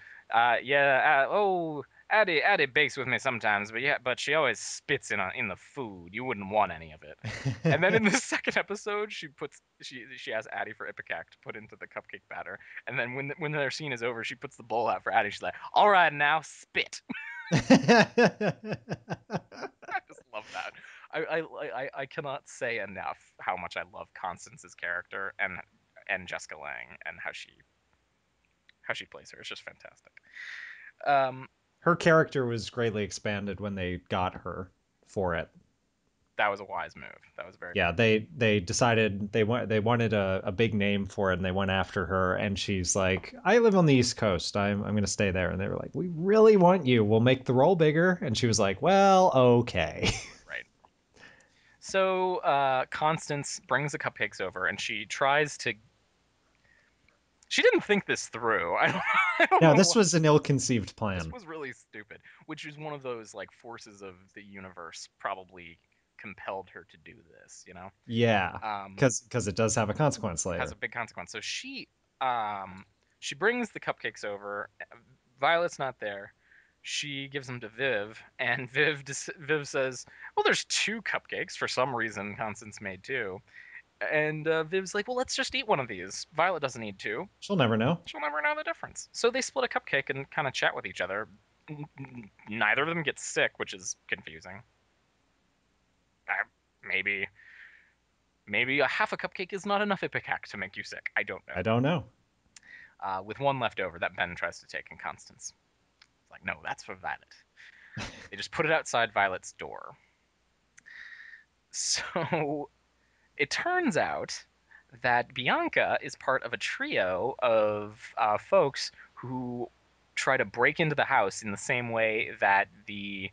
Addie bakes with me sometimes, but she always spits in the food. You wouldn't want any of it. And then in the second episode, she asks Addie for ipecac to put into the cupcake batter. And then when their scene is over, she puts the bowl out for Addie. She's like, "All right, now spit." I just love that. I cannot say enough how much I love Constance's character and Jessica Lange and how she plays her. It's just fantastic. Um, Her character was greatly expanded when they got her for it. that was a wise move. That was a very Yeah, wise. they decided they wanted a big name for it, and they went after her. And she's like, "I live on the East Coast. I'm gonna stay there." And they were like, "We really want you. We'll make the role bigger." And she was like, "Well, okay." Right. So Constance brings the cupcakes over, and she tries to. She didn't think this through. I don't Now know this what. was an ill-conceived This plan. was really stupid, which is one of those like forces of the universe probably compelled her to do this. Yeah, Um, because it does have a consequence has a later. big consequence. So she brings the cupcakes over. Violet's not there. She gives them to Viv, and Viv says, "Well, there's two cupcakes for some reason. Constance made two." And Viv's like, "Well, let's just eat one of these. Violet doesn't need two. She'll never know. She'll never know the difference." So they split a cupcake and kind of chat with each other. Neither of them gets sick, which is confusing. Maybe maybe a half a cupcake is not enough ipecac to make you sick. I don't know. I don't know. With one left over that Ben tries to take in Constance. It's like, no, that's for Violet. They just put it outside Violet's door. So it turns out that Bianca is part of a trio of folks who try to break into the house in the same way that the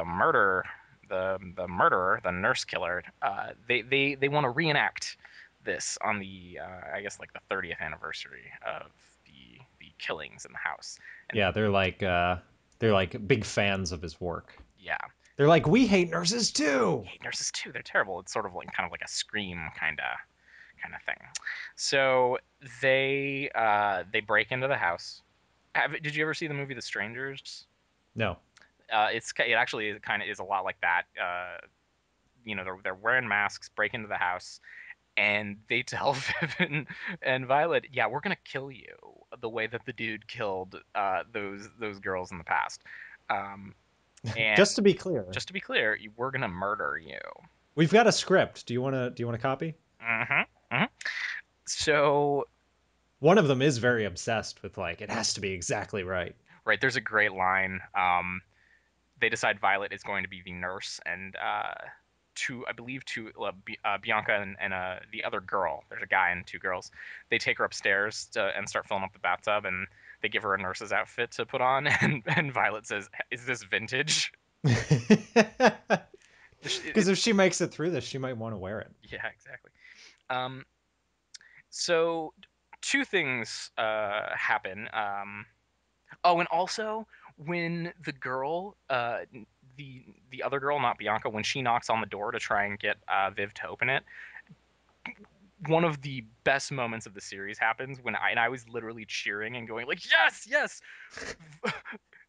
murderer, the nurse killer, they want to reenact this on the I guess like the 30th anniversary of the killings in the house. And Yeah, they're like big fans of his work. yeah, They're like, we hate nurses too. hate nurses too. They're terrible. It's sort of like kind of like a Scream kind of thing. So they break into the house. Did you ever see the movie The Strangers? No. It actually kind of is a lot like that. They're wearing masks, break into the house, and they tell Viv and Violet, "Yeah, we're gonna kill you the way that the dude killed those girls in the past." Um, and Just to be clear, just to be clear, we're gonna murder you. we've got a script. Do you want to copy? Hmm. Hmm. So One of them is very obsessed with like it has to be exactly right. right, there's a great line. They decide Violet is going to be the nurse, and I believe Bianca and the other girl. There's a guy and two girls. They take her upstairs and start filling up the bathtub, and they give her a nurse's outfit to put on. And Violet says, "Is this vintage?" Because if she makes it through this, she might want to wear it. Yeah, exactly. Um, so two things happen. Oh, and also when the other girl, not Bianca, when she knocks on the door to try and get Viv to open it, one of the best moments of the series happens when I was literally cheering and going like, yes, yes.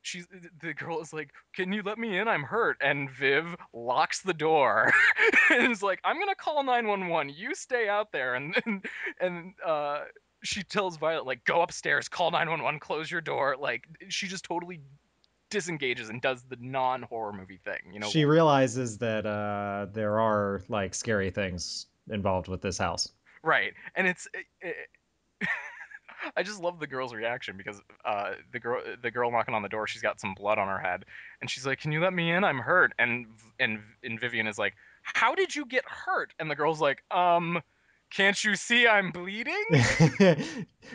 She's the girl is like, "Can you let me in? I'm hurt." And Viv locks the door and is like, "I'm gonna call 911. You stay out there." And she tells Violet like, "Go upstairs, call 911, close your door." Like she just totally disengages and does the non-horror movie thing. She realizes that there are like scary things involved with this house. Right? And I just love the girl's reaction because the girl knocking on the door, she's got some blood on her head, and she's like, "Can you let me in? I'm hurt." And Vivian is like, "How did you get hurt?" And the girl's like, "Can't you see I'm bleeding?"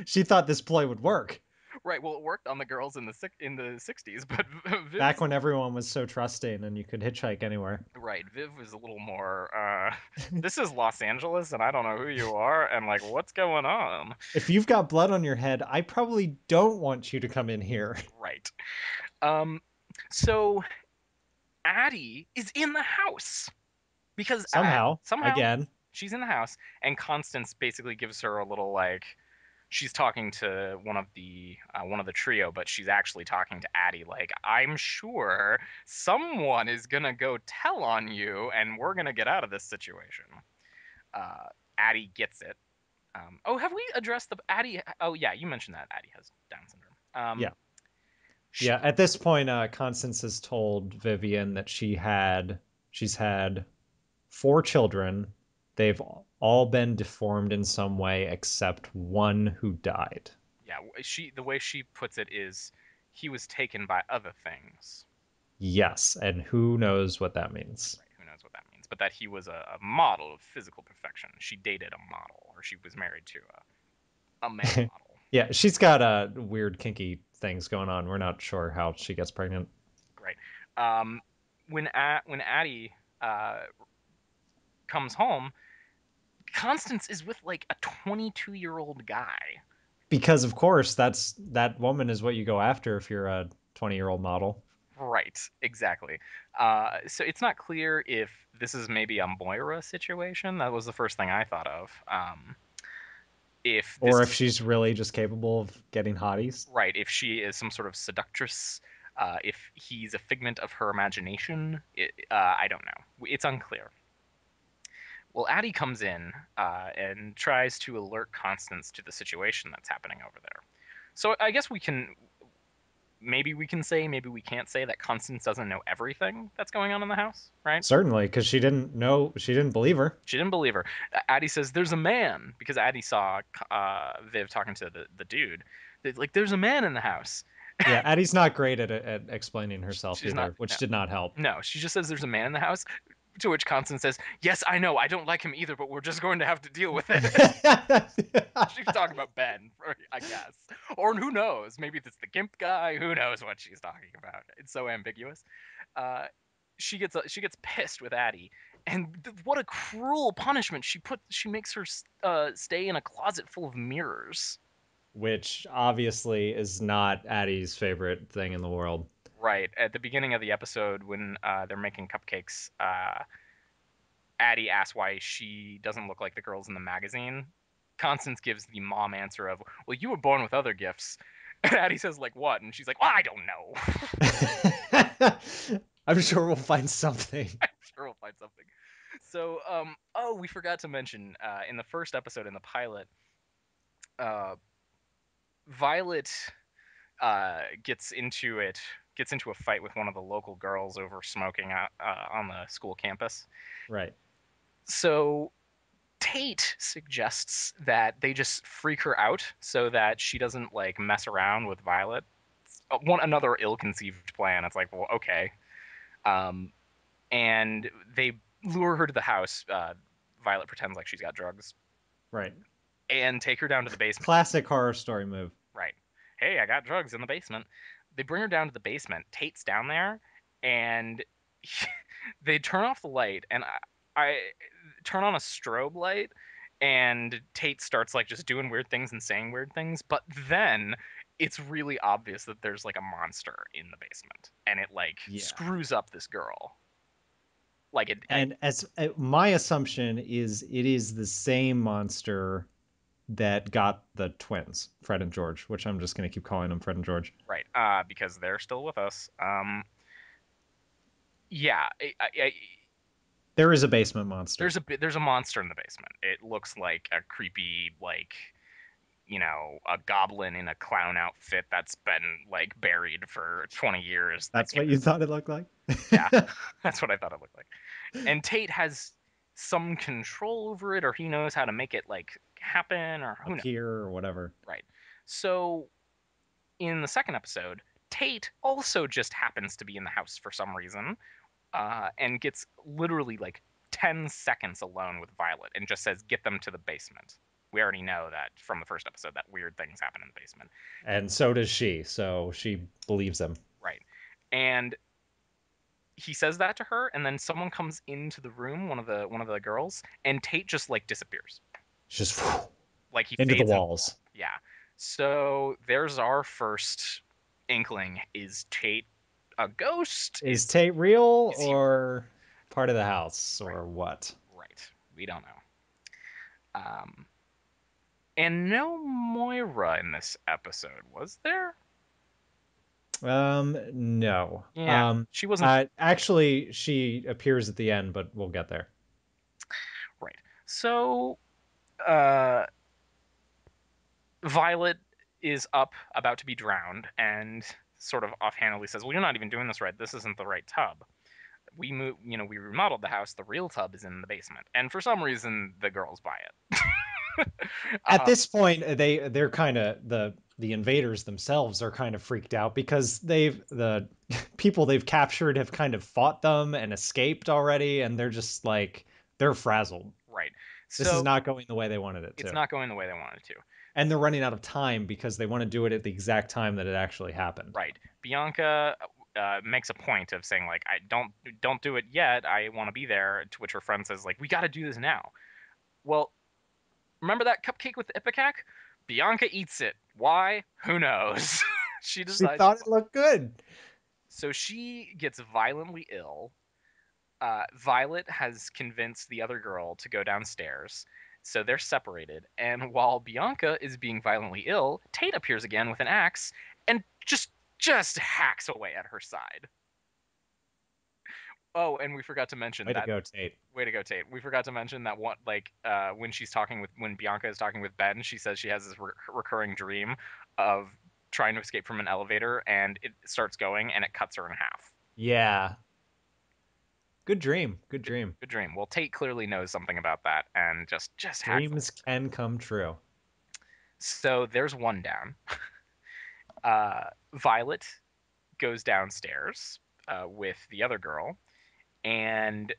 She thought this ploy would work. Right. Well, it worked on the girls in the 60s, but Back Viv's when everyone was so trusting and you could hitchhike anywhere. right. Viv is a little more. This is Los Angeles, and I don't know who you are, and like, what's going on? If you've got blood on your head, I probably don't want you to come in here. Right. Um. So Addie is in the house because Somehow, somehow again, she's in the house, and Constance basically gives her a little like she's talking to one of the trio, but she's actually talking to Addie. Like, I'm sure someone is gonna go tell on you, and we're gonna get out of this situation. Uh, Addie gets it. Oh, have we addressed the Addie? Oh, yeah, you mentioned that Addie has Down syndrome. yeah. Yeah, She at this point, Constance has told Vivian that she's had four children. They've all been deformed in some way except one who died. yeah, she the way she puts it is he was taken by other things. Yes, and who knows what that means. Right, who knows what that means? But that he was a model of physical perfection. She dated a model, or she was married to a male model. Yeah, she's got weird kinky things going on. We're not sure how she gets pregnant. Right. Um, when Addie comes home, Constance is with like a 22-year-old guy. Because of course, that woman is what you go after if you're a 20-year-old model. Right, exactly. So it's not clear if this is maybe a Moira situation. That was the first thing I thought of. If this Or if is she's really just capable of getting hotties. right, if she is some sort of seductress, if he's a figment of her imagination, I don't know. It's unclear. Well, Addie comes in and tries to alert Constance to the situation that's happening over there. So I guess maybe we can say, maybe we can't say that Constance doesn't know everything that's going on in the house, right? Certainly, because she didn't believe her. She didn't believe her. Addie says, "There's a man," because Addie saw Viv talking to the dude. Like, there's a man in the house. Yeah, Addie's not great at explaining herself She's not, either, which no, did not help. no. She just says, "There's a man in the house." To which Constance says, "Yes, I know. I don't like him either, but we're just going to have to deal with it." She's talking about Ben, I guess. Or who knows? Maybe it's the Gimp guy. Who knows what she's talking about? It's so ambiguous. Uh, she gets pissed with Addie, and what a cruel punishment! She makes her stay in a closet full of mirrors. Which obviously is not Addie's favorite thing in the world. Right at the beginning of the episode, when they're making cupcakes, Addie asks why she doesn't look like the girls in the magazine. Constance gives the mom answer of, "Well, you were born with other gifts." And Addie says, "Like what?" And she's like, "Well, I don't know." I'm sure we'll find something. Sure, we'll find something. So, oh, we forgot to mention in the first episode in the pilot, uh, Violet gets into a fight with one of the local girls over smoking on the school campus. Right. So Tate suggests that they just freak her out so that she doesn't like mess around with Violet. One another ill-conceived plan. It's like, well, okay. Um, and they lure her to the house. Violet pretends like she's got drugs Right. and take her down to the basement. Classic horror story move. Right. Hey, I got drugs in the basement. They bring her down to the basement. Tate's down there, and they turn off the light, and I turn on a strobe light, and Tate starts like just doing weird things and saying weird things. But then it's really obvious that there's like a monster in the basement, and it like Yeah. screws up this girl. Like And as my assumption is it is the same monster that got the twins, Fred and George, which I'm just going to keep calling them Fred and George. right, because they're still with us. Yeah, There is a basement monster. there's a monster in the basement. It looks like a creepy like a goblin in a clown outfit that's been like buried for 20 years. That That's came what you thought it looked like? yeah, that's what I thought it looked like. And Tate has some control over it, or he knows how to make it like happen, or who knows. Appear or whatever. Right. So in the second episode, Tate also just happens to be in the house for some reason, and gets literally like 10 seconds alone with Violet and just says, "Get them to the basement." We already know that from the first episode that weird things happen in the basement. And so does she. So she believes him. Right. And he says that to her, and then someone comes into the room, one of the girls, and Tate just like disappears. Just Like he into the fades into the wall. walls. Yeah. So there's our first inkling. Is Tate a ghost? Is Tate real Is he or part of the house right? or what? Right. We don't know. And no Moira in this episode, was there? No. Yeah, she wasn't Actually, she appears at the end, but we'll get there. right. So, uh, Violet is up, about to be drowned, and sort of offhandedly says, "Well, you're not even doing this right. This isn't the right tub. We remodeled the house. The real tub is in the basement." And for some reason, the girls buy it. At uh, this point, they're kind of the invaders themselves are kind of freaked out because the people they've captured have kind of fought them and escaped already, and they're just like they're frazzled. right. This is So not going the way they wanted it it's to. not going the way they wanted to. And they're running out of time because they want to do it at the exact time that it actually happened. Right. Bianca makes a point of saying like, "I don't do it yet. I want to be there." To which her friend says like, "We got to do this now." Well, remember that cupcake with the ipecac? Bianca eats it. Why? Who knows? She She decides. thought it looked good. So she gets violently ill. Violet has convinced the other girl to go downstairs. So they're separated. And while Bianca is being violently ill, Tate appears again with an axe and just hacks away at her side. Oh, and we forgot to mention Way to that. go, Tate. Way to go, Tate. We forgot to mention that one, like, when Bianca is talking with Ben, she says she has this recurring dream of trying to escape from an elevator, and it starts going, and it cuts her in half. Yeah. Good dream. Good Good, dream. good dream. Well, Tate clearly knows something about that, and just hacks away. Dreams can come true. So there's one down. Violet goes downstairs with the other girl, and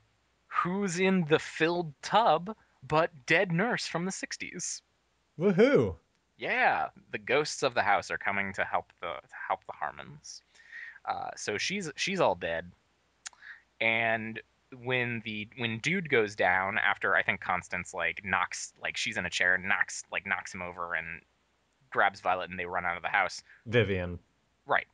who's in the filled tub but dead nurse from the 60s? Woohoo. Yeah, the ghosts of the house are coming to help the Harmons. So she's all dead, and when dude goes down after I think Constance like knocks like she's in a chair and knocks him over and grabs Violet and they run out of the house. Vivian. Right.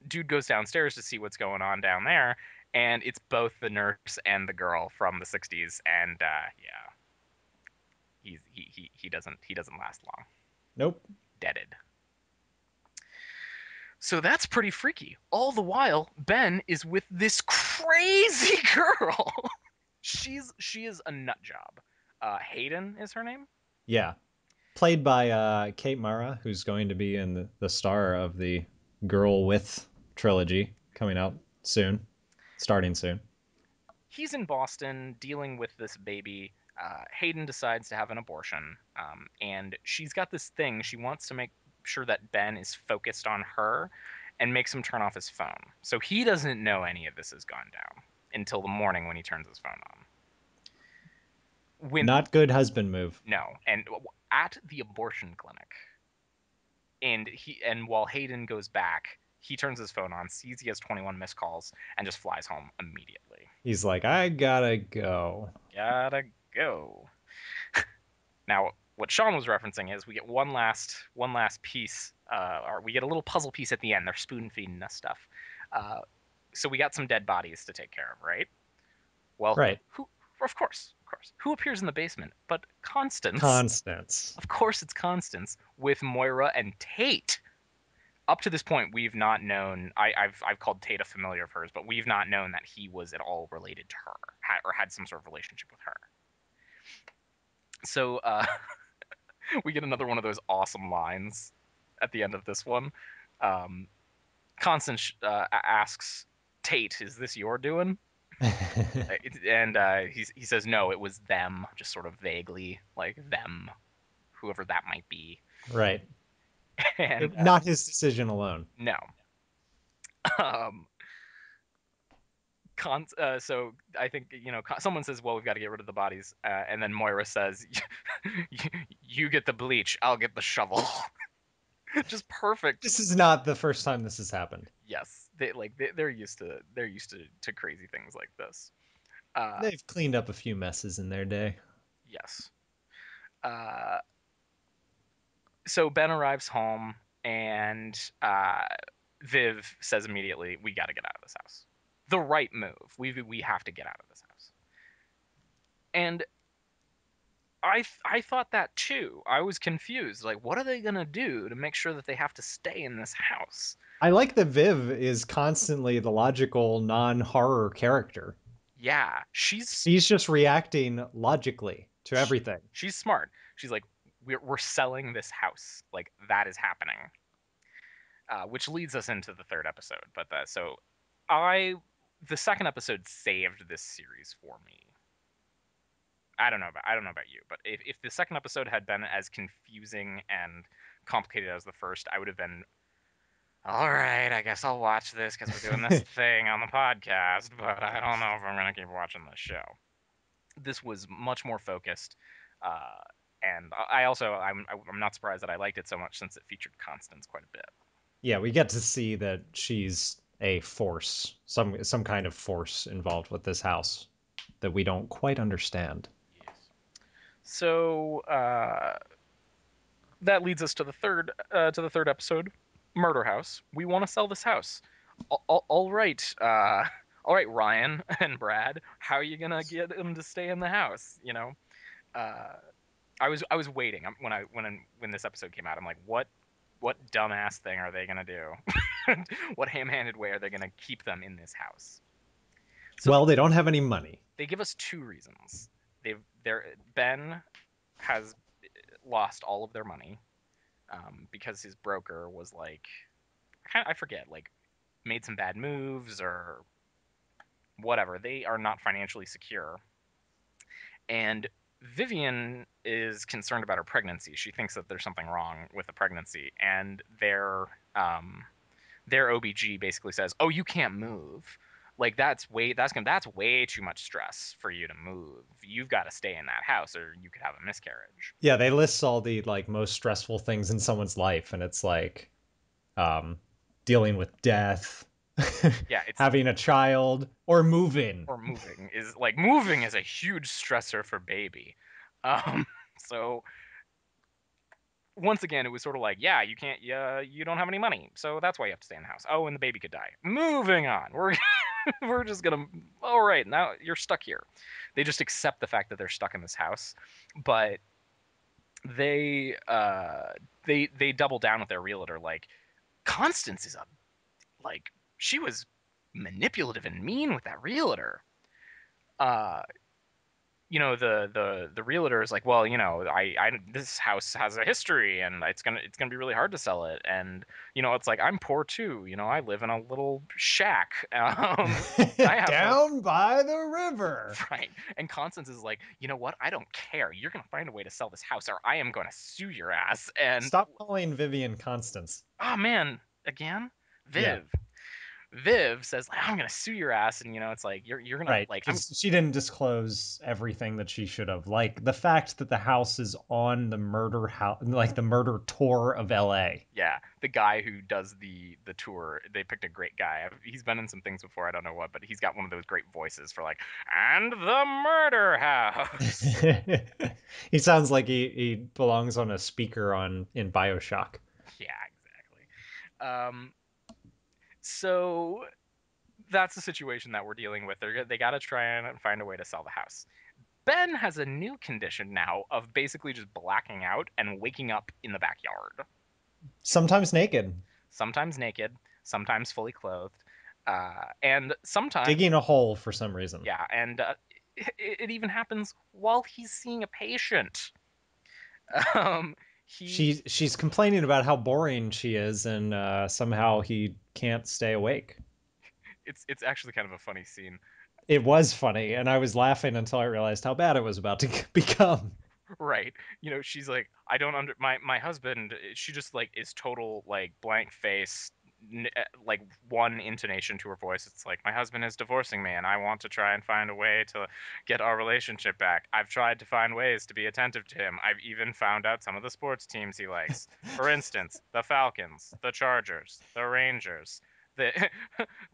Dude goes downstairs to see what's going on down there, and it's both the nurse and the girl from the 60s, and yeah, he doesn't last long. Nope. Deaded. So that's pretty freaky. All the while, Ben is with this crazy girl. She is a nut job. Hayden is her name. Yeah. Played by Kate Mara, who's going to be in the star of the Girl With trilogy coming out soon, starting soon. He's in Boston dealing with this baby. Hayden decides to have an abortion, and she's got this thing. She wants to make sure that Ben is focused on her and makes him turn off his phone. So he doesn't know any of this has gone down until the morning when he turns his phone on. When Not good husband move. No, and at the abortion clinic, and while Hayden goes back, he turns his phone on, sees he has 21 missed calls, and just flies home immediately. He's like, I gotta go. Gotta go. Now, what Shawn was referencing is we get one last piece, or we get a little puzzle piece at the end. They're spoon feeding us stuff. Uh, so we got some dead bodies to take care of, right? Well, Right. who? Of course. Who appears in the basement? But Constance. Constance. Of course, it's Constance with Moira and Tate. Up to this point, we've not known. I've called Tate a familiar of hers, but we've not known that he was at all related to her, or had some sort of relationship with her. So we get another one of those awesome lines at the end of this one. Um, Constance asks Tate, "Is this your doing?" And he says, "No, it was them," just sort of vaguely, like them, whoever that might be. Right. And Not his decision alone. no, um, So I think someone says, "Well, we've got to get rid of the bodies," and then Moira says, "You get the bleach, I'll get the shovel." Just perfect. This is not the first time this has happened. Yes, they're used to crazy things like this. Uh, They've cleaned up a few messes in their day. yes. Uh, so Ben arrives home, and Viv says immediately, "We got to get out of this house." The right move. We have to get out of this house. And I thought that too. I was confused. Like, what are they gonna do to make sure that they have to stay in this house? I like that Viv is constantly the logical, non-horror character. Yeah, She's just reacting logically to sh- everything. she's smart. She's like, we're selling this house. Like that is happening. Which leads us into the third episode. But I the second episode saved this series for me. I don't know about you, but if the second episode had been as confusing and complicated as the first, I would have been all right. I guess I'll watch this because we're doing this thing on the podcast, but I don't know if I'm gonna keep watching this show. This was much more focused, uh, and I'm not surprised that I liked it so much since it featured Constance quite a bit. Yeah, we get to see that she's a force, some kind of force involved with this house that we don't quite understand. Yes. So that leads us to the third episode, Murder House. We want to sell this house. All right, all right, Ryan and Brad, how are you gonna get them to stay in the house? Uh, I was waiting when this episode came out. I'm like, what dumbass thing are they gonna do? What ham-handed way are they gonna keep them in this house? So Well, they don't have any money. they give us two reasons. Ben has lost all of their money because his broker was like, I forget, like made some bad moves or whatever. They are not financially secure, and Vivian is concerned about her pregnancy. She thinks that there's something wrong with the pregnancy, and their OBG basically says, "Oh, you can't move. Like that's way too much stress for you to move. You've got to stay in that house, or you could have a miscarriage." Yeah, they list all the like most stressful things in someone's life, and it's like um, dealing with death, Yeah, it's having a child, or moving. or moving is a huge stressor for baby. Um, so once again, it was sort of like, yeah, you can't, you don't have any money, so that's why you have to stay in the house. Oh, and the baby could die. Moving on. We're just gonna. All right, now you're stuck here. They just accept the fact that they're stuck in this house, but they uh they double down with their realtor. Like Constance is a like she was manipulative and mean with that realtor. Uh, the realtor is like, well, I this house has a history and it's gonna be really hard to sell it. And it's like, I'm poor too. I live in a little shack. I have no Down by the river. right. And Constance is like, you know what? I don't care. You're gonna find a way to sell this house, or I am gonna sue your ass. And Stop calling Vivian Constance. oh man, again, Yeah, Viv. Viv says, like, I'm gonna sue your ass, and it's like you're gonna right. like I'm Because she didn't disclose everything that she should have. Like the fact that the house is on the murder house, like the murder tour of LA. yeah, the guy who does the tour, they picked a great guy. He's been in some things before, I don't know what, but he's got one of those great voices for like, and the murder house. He sounds like he belongs on a speaker on in BioShock. Yeah, exactly. Um, so that's the situation that we're dealing with. They got to try and find a way to sell the house. Ben has a new condition now of basically just blacking out and waking up in the backyard, Sometimes naked, sometimes naked, sometimes fully clothed, and sometimes, digging a hole for some reason. yeah, and it even happens while he's seeing a patient. Um, he, She's complaining about how boring she is, and somehow he can't stay awake. it's actually kind of a funny scene. It was funny, and I was laughing until I realized how bad it was about to become. Right. She's like, I don't under my husband, she just like is total like blank face, like one intonation to her voice. It's like, my husband is divorcing me and I want to try and find a way to get our relationship back. I've tried to find ways to be attentive to him. I've even found out some of the sports teams he likes. For instance, the Falcons, the Chargers, the Rangers, the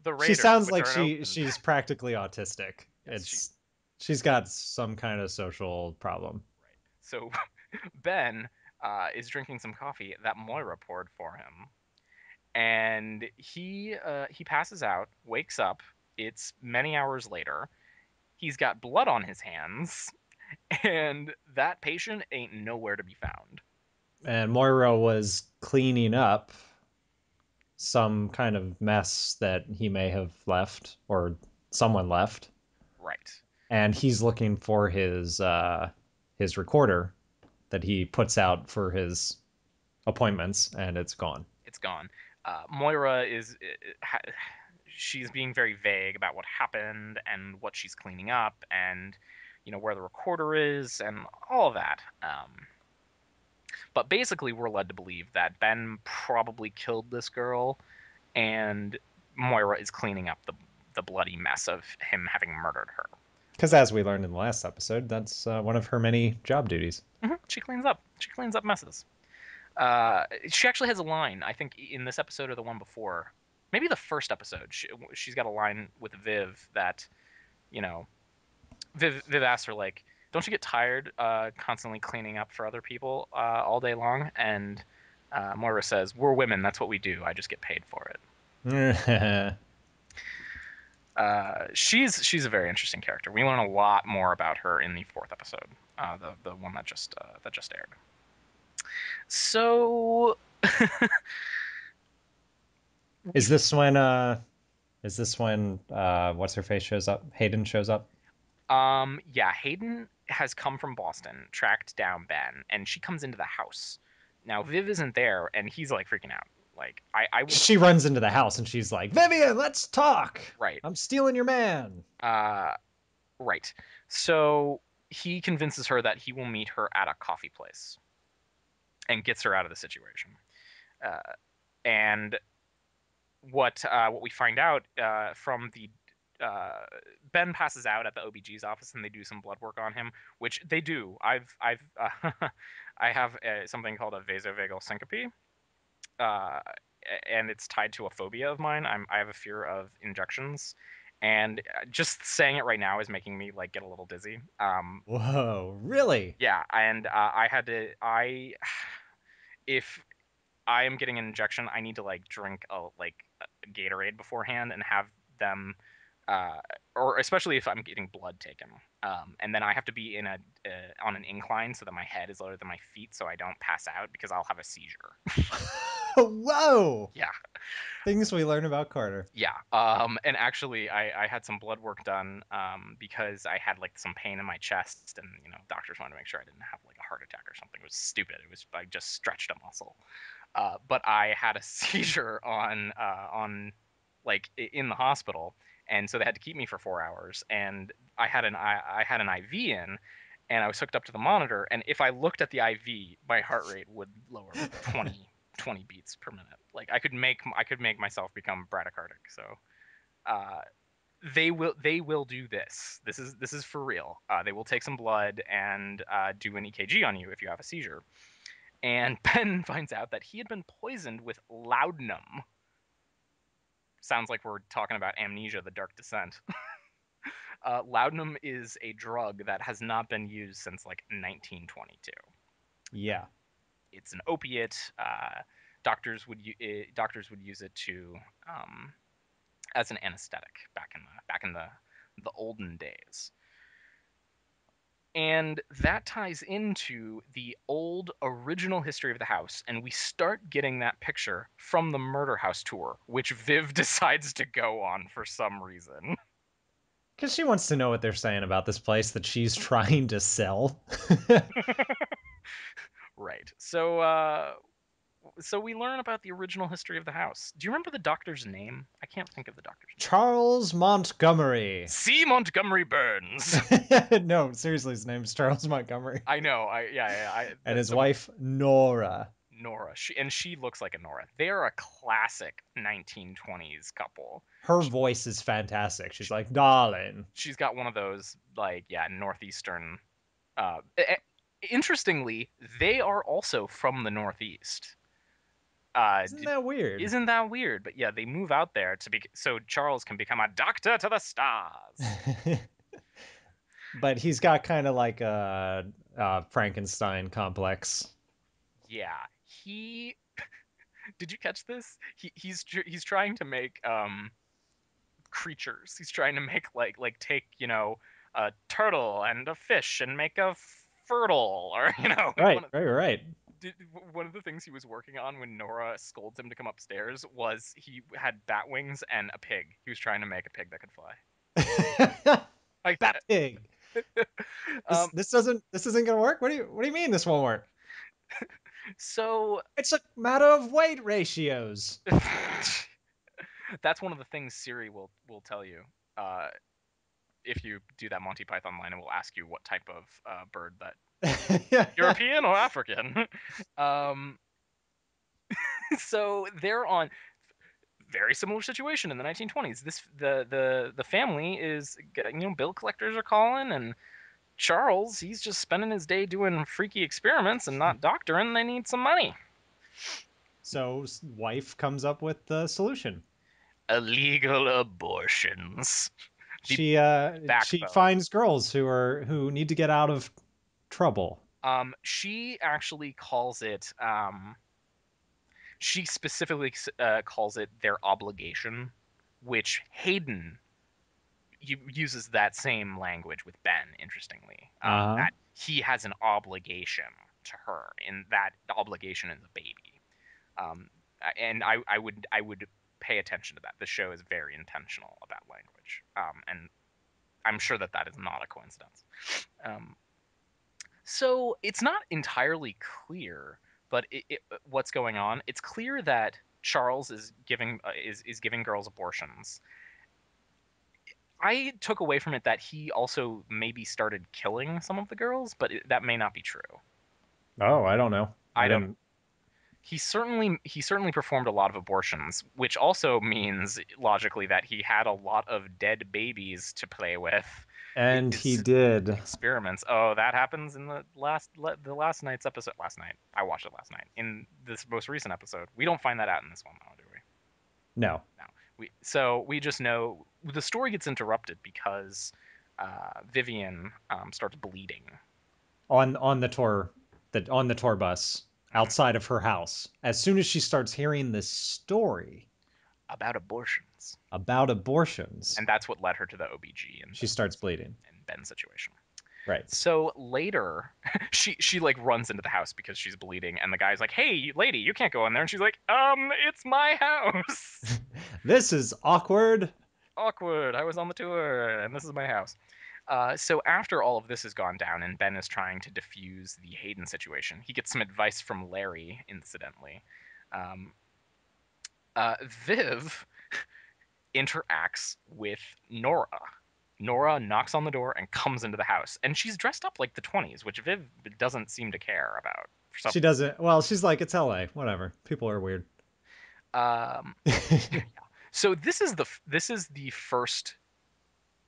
the She Raiders, sounds which like aren't open. she's practically autistic. Yes, she She's got some kind of social problem. right. So Ben is drinking some coffee that Moira poured for him, and he passes out, wakes up. It's many hours later. He's got blood on his hands, and that patient ain't nowhere to be found. And Moira was cleaning up some kind of mess that he may have left or someone left, Right. and he's looking for his recorder that he puts out for his appointments, and it's gone. It's gone. Moira is she's being very vague about what happened and what she's cleaning up and where the recorder is and all of that. But basically, we're led to believe that Ben probably killed this girl, and Moira is cleaning up the bloody mess of him having murdered her. Because as we learned in the last episode, that's one of her many job duties. She cleans up. She cleans up messes. She actually has a line, I think, in this episode or the one before, maybe the first episode. She's got a line with Viv that, you know, Viv asks her like, "Don't you get tired constantly cleaning up for other people all day long?" And Moira says, "We're women. That's what we do. I just get paid for it." She's a very interesting character. We learn a lot more about her in the fourth episode, the one that just aired. So Is we this when what's her face shows up? Hayden shows up. Yeah, Hayden has come from Boston, tracked down Ben, and she comes into the house. Now Viv isn't there, and he's like freaking out. Like I would She runs into the house and she's like, "Vivian, let's talk. right, I'm stealing your man." uh, right. So he convinces her that he will meet her at a coffee place and gets her out of the situation. Uh, and what we find out from the uh, Ben passes out at the OBG's office and they do some blood work on him, which they do. I have something called a vasovagal syncope, uh, and it's tied to a phobia of mine. I have a fear of injections, and just saying it right now is making me like get a little dizzy. Whoa, really? Yeah, and I had to I if I am getting an injection, I need to like drink a Gatorade beforehand and have them, uh, or especially if I'm getting blood taken, and then I have to be in a on an incline so that my head is lower than my feet so I don't pass out because I'll have a seizure. Whoa! Yeah, Things we learn about Carter. yeah. And actually, I had some blood work done because I had like some pain in my chest, and doctors wanted to make sure I didn't have like a heart attack or something. It was stupid. It was I just stretched a muscle. But I had a seizure on like in the hospital, and so they had to keep me for 4 hours. And I had an IV in, and I was hooked up to the monitor. And if I looked at the IV, my heart rate would lower like 20 beats per minute. Like I could make myself become bradycardic. So uh, they will do this. This is for real. They will take some blood and do an EKG on you if you have a seizure. And Ben finds out that he had been poisoned with laudanum. Sounds like we're talking about Amnesia: The Dark Descent. Laudanum is a drug that has not been used since like 1922. Yeah. It's an opiate. Doctors would use it to as an anesthetic back in the olden days. And that ties into the old original history of the house, and we start getting that picture from the murder house tour, which Viv decides to go on for some reason. Because she wants to know what they're saying about this place that she's trying to sell. Right. So we learn about the original history of the house. Do you remember the doctor's name? I can't think of the doctor's name. Charles Montgomery. C. Montgomery Burns. No, seriously, his name's Charles Montgomery. I know. I yeah. And his So wife, Nora. Nora. She looks like a Nora. They are a classic 1920s couple. Her voice is fantastic. She's like, darling. She's got one of those like yeah northeastern. Uh, Interestingly, they are also from the Northeast. Isn't that weird? Isn't that weird? But yeah, they move out there to be so Charles can become a doctor to the stars. But he's got kind of like a Frankenstein complex. Yeah, he. Did you catch this? He's trying to make creatures. He's trying to make take a turtle and a fish and make a fertile or Right, right, right. one of the things he was working on when Nora scolds him to come upstairs was he had bat wings and a pig. He was trying to make a pig that could fly. Like That pig. This um this doesn't this isn't gonna work. What do you mean this won't work? so It's a matter of weight ratios. that's one of the things Siri will tell you. If you do that Monty Python line, it will ask you what type of bird that European or African. um, so they're on very similar situation in the 1920s. The family is bill collectors are calling and Charles he's just spending his day doing freaky experiments and not doctoring. They need some money. So wife comes up with the solution. Illegal abortions. The back She though. finds girls who need to get out of trouble. She actually calls it. She specifically calls it their obligation, which Hayden uses that same language with Ben. Interestingly, Uh-huh. that he has an obligation to her, and that the obligation is a baby. Um, and I would pay attention to that. The show is very intentional about language, and I'm sure that that is not a coincidence. Um, so it's not entirely clear, but what's going on? It's clear that Charles is giving girls abortions. I took away from it that he also maybe started killing some of the girls, but that may not be true. Oh, I don't know. I I don't. didn't. He certainly performed a lot of abortions, which also means logically that he had a lot of dead babies to play with And he his did. experiments. Oh, that happens in the last night's episode. Last night, I watched it last night. In this most recent episode, we don't find that out in this one, though, do we? No. No. We just know the story gets interrupted because Vivian starts bleeding. On the tour bus Mhm. outside of her house. As soon as she starts hearing this story About abortions, about abortions, and that's what led her to the OBG she starts bleeding. and Ben's situation. Right. So later, she like runs into the house because she's bleeding, and the guy's like, "Hey, lady, you can't go in there." And she's like, it's my house." This is awkward. Awkward. I was on the tour, and this is my house. So after all of this has gone down, and Ben is trying to defuse the Hayden situation, he gets some advice from Larry, incidentally. Um, Viv interacts with Nora. Nora knocks on the door and comes into the house, and she's dressed up like the 20s, which Viv doesn't seem to care about for some She reason. doesn't. Well, she's like, it's LA. Whatever. People are weird. Um, so this is the first.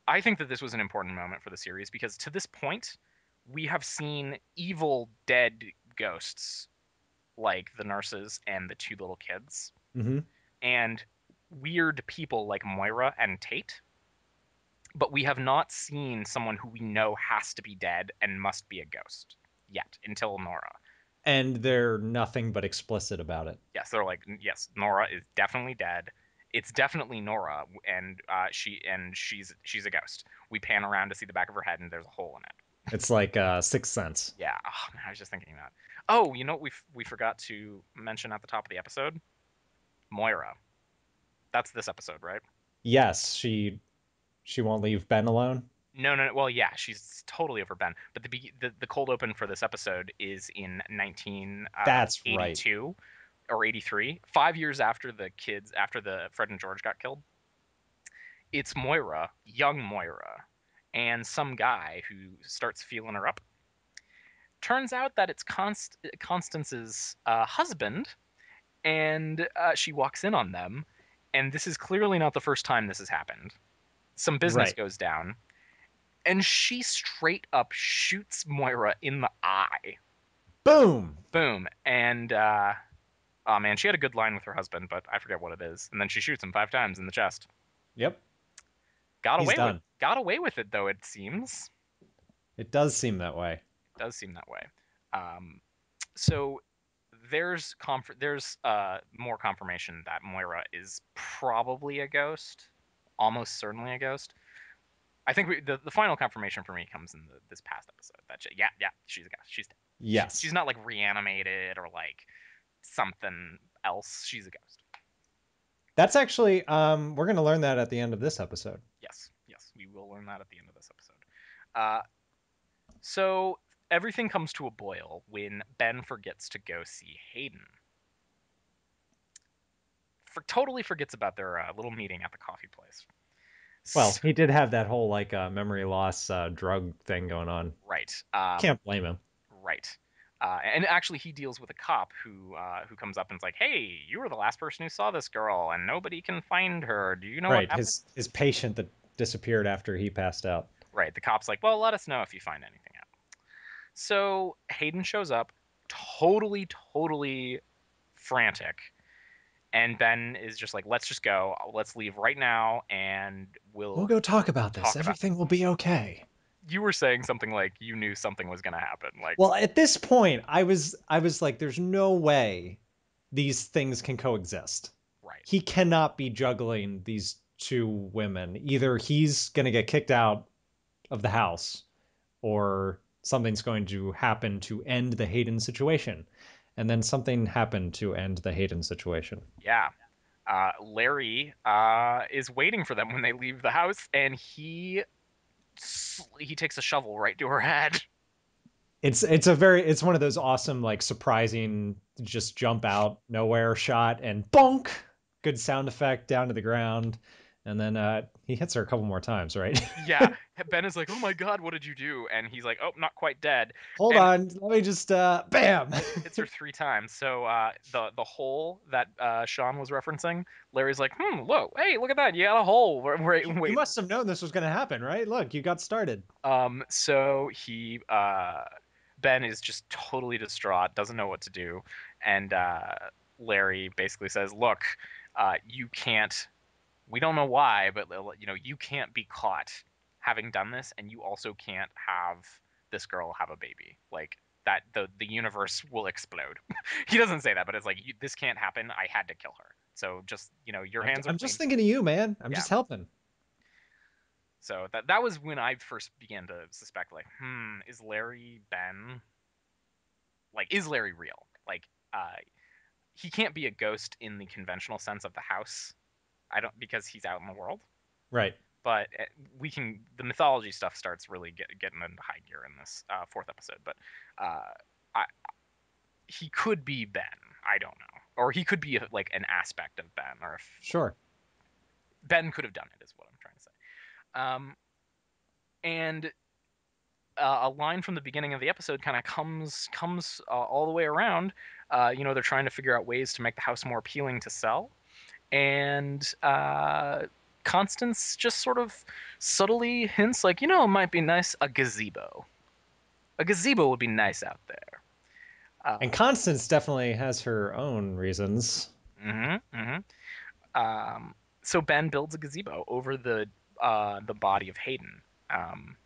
I think that this was an important moment for the series because to this point, we have seen evil dead ghosts like the nurses and the two little kids, Hmm. and weird people like Moira and Tate, but we have not seen someone who we know has to be dead and must be a ghost yet until Nora. And they're nothing but explicit about it. Yes, they're like, yes, Nora is definitely dead. It's definitely Nora, and she's a ghost. We pan around to see the back of her head, and there's a hole in it. It's like Sixth Sense. Yeah, oh, man, I was just thinking that. Oh, you know what we forgot to mention at the top of the episode? Moira. That's this episode, right? Yes, she won't leave Ben alone. No, no, no. Well, yeah, she's totally over Ben. But the cold open for this episode is in That's right. 1982 or 83, 5 years after the Fred and George got killed. It's Moira, young Moira, and some guy who starts feeling her up. Turns out that it's Constance's husband, and she walks in on them, and this is clearly not the first time this has happened. Some business Right. goes down, and she straight up shoots Moira in the eye. Boom. Boom. And oh man, she had a good line with her husband, but I forget what it is. And then she shoots him 5 times in the chest. Yep. Got He's away with done. got away with it though, it seems. It does seem that way. It does seem that way. Um, so there's more confirmation that Moira is probably a ghost, almost certainly a ghost. I think the final confirmation for me comes in this past episode. Yeah, she's a ghost. She's dead. She's Yes. not like reanimated or like something else. She's a ghost. That's actually we're going to learn that at the end of this episode. Yes, we will learn that at the end of this episode. Uh, so everything comes to a boil when Ben forgets to go see Hayden. Totally forgets about their little meeting at the coffee place. Well, S he did have that whole like memory loss drug thing going on. right, Can't blame him. right. And actually, he deals with a cop who comes up and is like, "Hey, you were the last person who saw this girl, and nobody can find her. Do you know what Right. happened?" His patient that disappeared after he passed out. Right. The cop's like, "Well, let us know if you find anything out." So Hayden shows up, totally frantic, and Ben is just like, "Let's just go. Let's leave right now, and We'll we'll go talk about this. talk about Everything will be okay. you were saying something like you knew something was going to happen. Like, Well, at this point, I was like, there's no way these things can coexist. right. He cannot be juggling these two women. Either he's going to get kicked out of the house, or something's going to happen to end the Hayden situation. And then something happened to end the Hayden situation. Yeah. Larry is waiting for them when they leave the house, and he takes a shovel right to her head. It's one of those awesome, like, surprising, just jump out nowhere shot, and bonk, good sound effect down to the ground. And then he hits her a couple more times, right? Yeah, Ben is like, "Oh my God, what did you do?" And he's like, "Oh, not quite dead." Hold And on, let me just bam. hits her 3 times. So the hole that Shawn was referencing, Larry's like, whoa, hey, look at that, you got a hole. Wait, You wait. must have known this was going to happen, right? Look, you got started. So Ben is just totally distraught, doesn't know what to do, and Larry basically says, "Look, you can't. We don't know why, but you can't be caught having done this, and you also can't have this girl have a baby. Like that, the universe will explode." He doesn't say that, but it's like this can't happen. I had to kill her. So just your hands are I'm just clean. thinking of you, man. I'm Yeah. just helping. So that was when I first began to suspect, like, is Larry Ben? Like, is Larry real? Like, he can't be a ghost in the conventional sense of the house. I don't because he's out in the world. Right. But we can the mythology stuff starts really getting into high gear in this fourth episode. But uh, I, he could be Ben. I don't know, or he could be like an aspect of Ben, or if Sure. Ben could have done it, is what I'm trying to say. And a line from the beginning of the episode kind of comes all the way around. They're trying to figure out ways to make the house more appealing to sell, and Constance just sort of subtly hints, like, it might be nice a gazebo. A gazebo would be nice out there. And Constance definitely has her own reasons. Mm-hmm, mm-hmm. So Ben builds a gazebo over the body of Hayden. Um,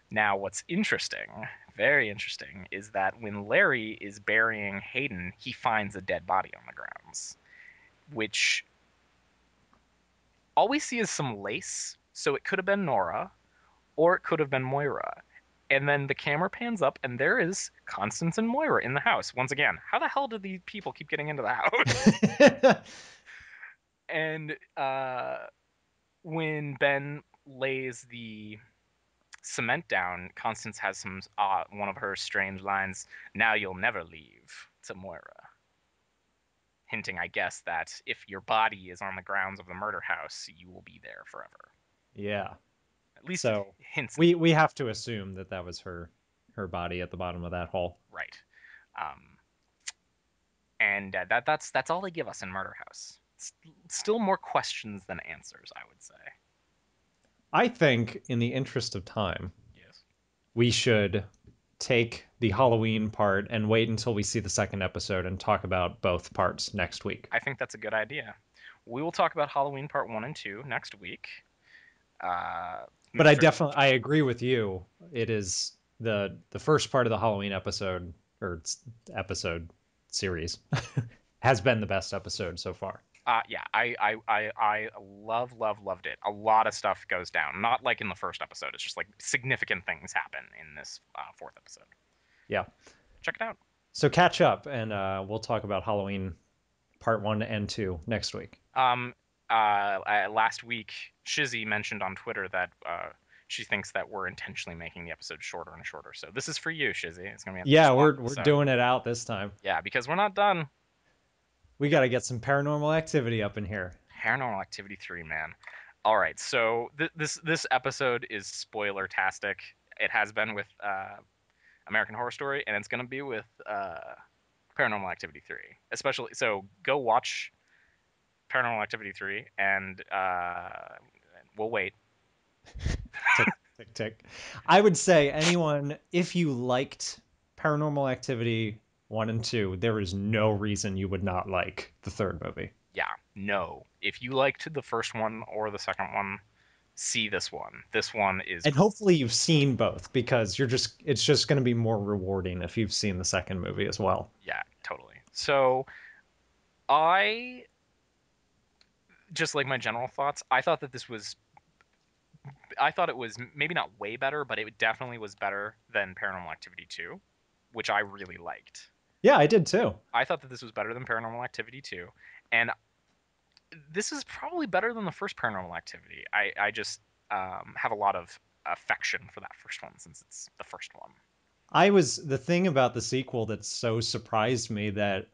Now, what's interesting, very interesting, is that when Larry is burying Hayden, he finds a dead body on the grounds, which all we see is some lace. So it could have been Nora, or it could have been Moira. And then the camera pans up, and there is Constance and Moira in the house. Once again, how the hell did these people keep getting into the house? And when Ben lays the cement down, Constance has some one of her strange lines, "Now you'll never leave," to Moira, hinting, I guess, that if your body is on the grounds of the murder house, you will be there forever. Yeah. At least So hints. we have to assume that that was her her body at the bottom of that hole. Right. Um, and that's all they give us in Murder House. Still more questions than answers, I would say. I think, in the interest of time, Yes. we should take the Halloween part and wait until we see the second episode and talk about both parts next week. I think that's a good idea. We will talk about Halloween Part 1 and 2 next week. Uh, But I Mr. definitely I agree with you. It is the first part of the Halloween episode or episode series has been the best episode so far. Yeah, I loved it. A lot of stuff goes down. Not like in the first episode. It's just like significant things happen in this fourth episode. Yeah. Check it out. So catch up and we'll talk about Halloween part 1 and 2 next week. Um, Last week, Shizzy mentioned on Twitter that she thinks that we're intentionally making the episode shorter and shorter. So this is for you, Shizzy. It's gonna be an Yeah, extra long we're episode. doing it out this time. Yeah, because we're not done. We got to get some paranormal activity up in here. Paranormal Activity 3, man. All right, so this episode is spoiler-tastic. It has been with American Horror Story, and it's going to be with Paranormal Activity 3. Especially, so go watch Paranormal Activity 3, and we'll wait. Tick, tick, tick. I would say anyone, if you liked Paranormal Activity 1 and 2, there is no reason you would not like the third movie. Yeah, no. If you liked the first one or the second one, see this one. This one is, And hopefully you've seen both because it's just going to be more rewarding if you've seen the second movie as well. yeah, totally. So I just like my general thoughts. I thought it was maybe not way better, but it definitely was better than Paranormal Activity 2, which I really liked. Yeah, I did too. I thought that this was better than Paranormal Activity 2, and this is probably better than the first Paranormal Activity. I just have a lot of affection for that first one since it's the first one. I was the thing about the sequel that so surprised me that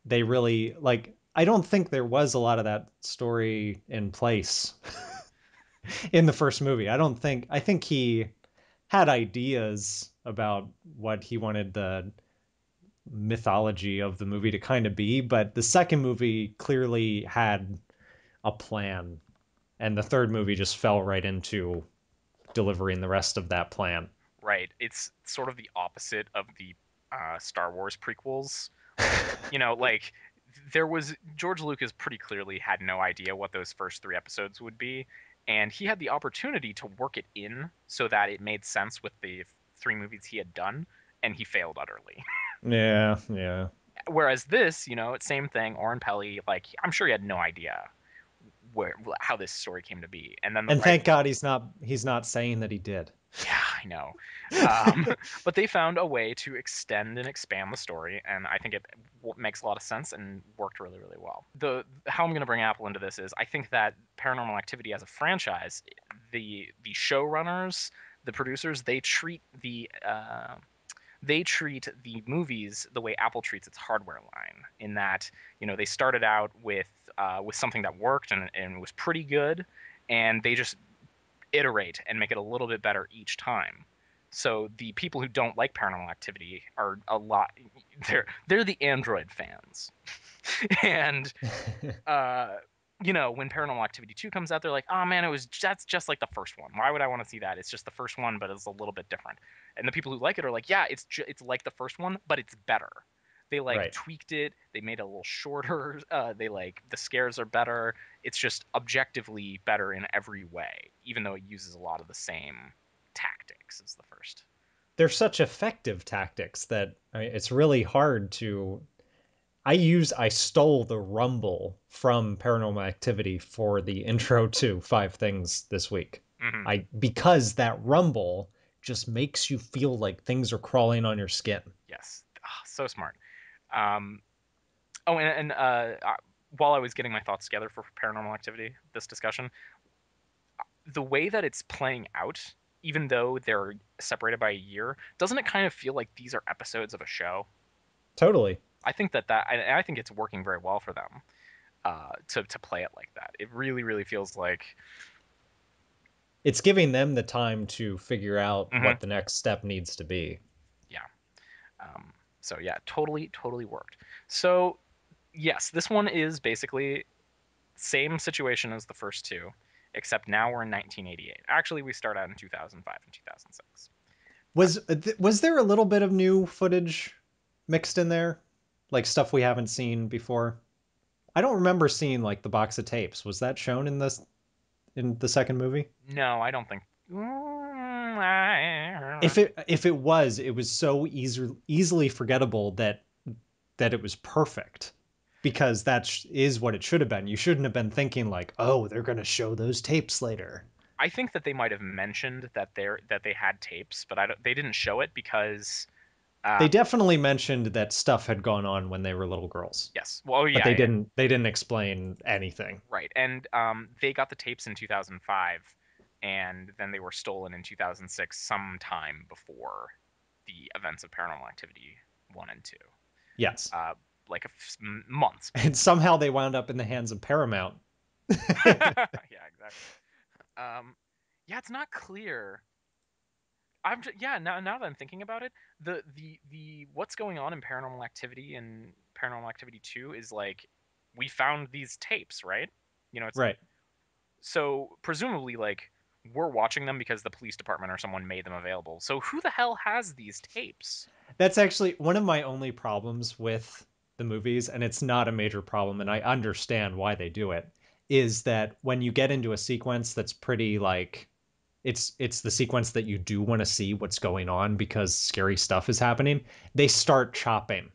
they really like I don't think there was a lot of that story in place in the first movie. I think he had ideas about what he wanted the mythology of the movie to kind of be, but the second movie clearly had a plan, and the third movie just fell right into delivering the rest of that plan. Right. It's sort of the opposite of the Star Wars prequels. Like there was George Lucas pretty clearly had no idea what those first three episodes would be, and he had the opportunity to work it in so that it made sense with the three movies he had done, and he failed utterly. Yeah, yeah. Whereas this, it's same thing. Oren Peli, like I'm sure he had no idea where how this story came to be, and then the And right. thank God he's not saying that he did. Yeah, I know. Um, but they found a way to extend and expand the story, and I think it makes a lot of sense and worked really, really well. The how I'm going to bring Apple into this is I think that Paranormal Activity as a franchise, the showrunners, the producers, they treat the movies the way Apple treats its hardware line. In that, they started out with something that worked and was pretty good, and they just iterate and make it a little bit better each time. So the people who don't like Paranormal Activity are a lot. They're the Android fans, and uh, when Paranormal Activity 2 comes out, they're like, oh man, that's just like the first one. Why would I want to see that? It's just the first one, but it's a little bit different. And the people who like it are like, yeah, it's like the first one, but it's better. They like Right. tweaked it. They made it a little shorter. They like the scares are better. It's just objectively better in every way, even though it uses a lot of the same tactics as the first. They're such effective tactics that it's really hard to I stole the rumble from Paranormal Activity for the intro to Five Things this week. Hmm. I because that rumble just makes you feel like things are crawling on your skin. Yes. Ah, so smart. Um, oh, and while I was getting my thoughts together for Paranormal Activity, this discussion, the way that it's playing out, even though they're separated by a year, doesn't it kind of feel like these are episodes of a show? Totally. I think I think it's working very well for them to play it like that. It really, really feels like It's giving them the time to figure out Hmm. what the next step needs to be. Yeah. Um, so yeah, totally worked. So yes, this one is basically same situation as the first two, except now we're in 1988. Actually, we start out in 2005 and 2006. Was there a little bit of new footage mixed in there, like stuff we haven't seen before? I don't remember seeing like the box of tapes. Was that shown in the second movie? No, I don't think. If it was, it was so easily forgettable that it was perfect because is what it should have been. You shouldn't have been thinking like, oh, they're gonna show those tapes later. I think that they might have mentioned that they had tapes, but they didn't show it because They um, definitely mentioned that stuff had gone on when they were little girls, yes, well, but yeah, they didn't explain anything. right, and they got the tapes in 2005, and then they were stolen in 2006, sometime before the events of Paranormal Activity 1 and 2, Yes. uh, like months And before. somehow they wound up in the hands of Paramount. Yeah, exactly. Um, yeah, it's not clear. Yeah, now that I'm thinking about it, the what's going on in Paranormal Activity and Paranormal Activity 2 is like we found these tapes, right? You know, it's Right. so presumably like we're watching them because the police department or someone made them available. So who the hell has these tapes? That's actually one of my only problems with the movies, and it's not a major problem, and I understand why they do it, is that when you get into a sequence that's pretty like it's the sequence that you do want to see what's going on because scary stuff is happening, they start chopping.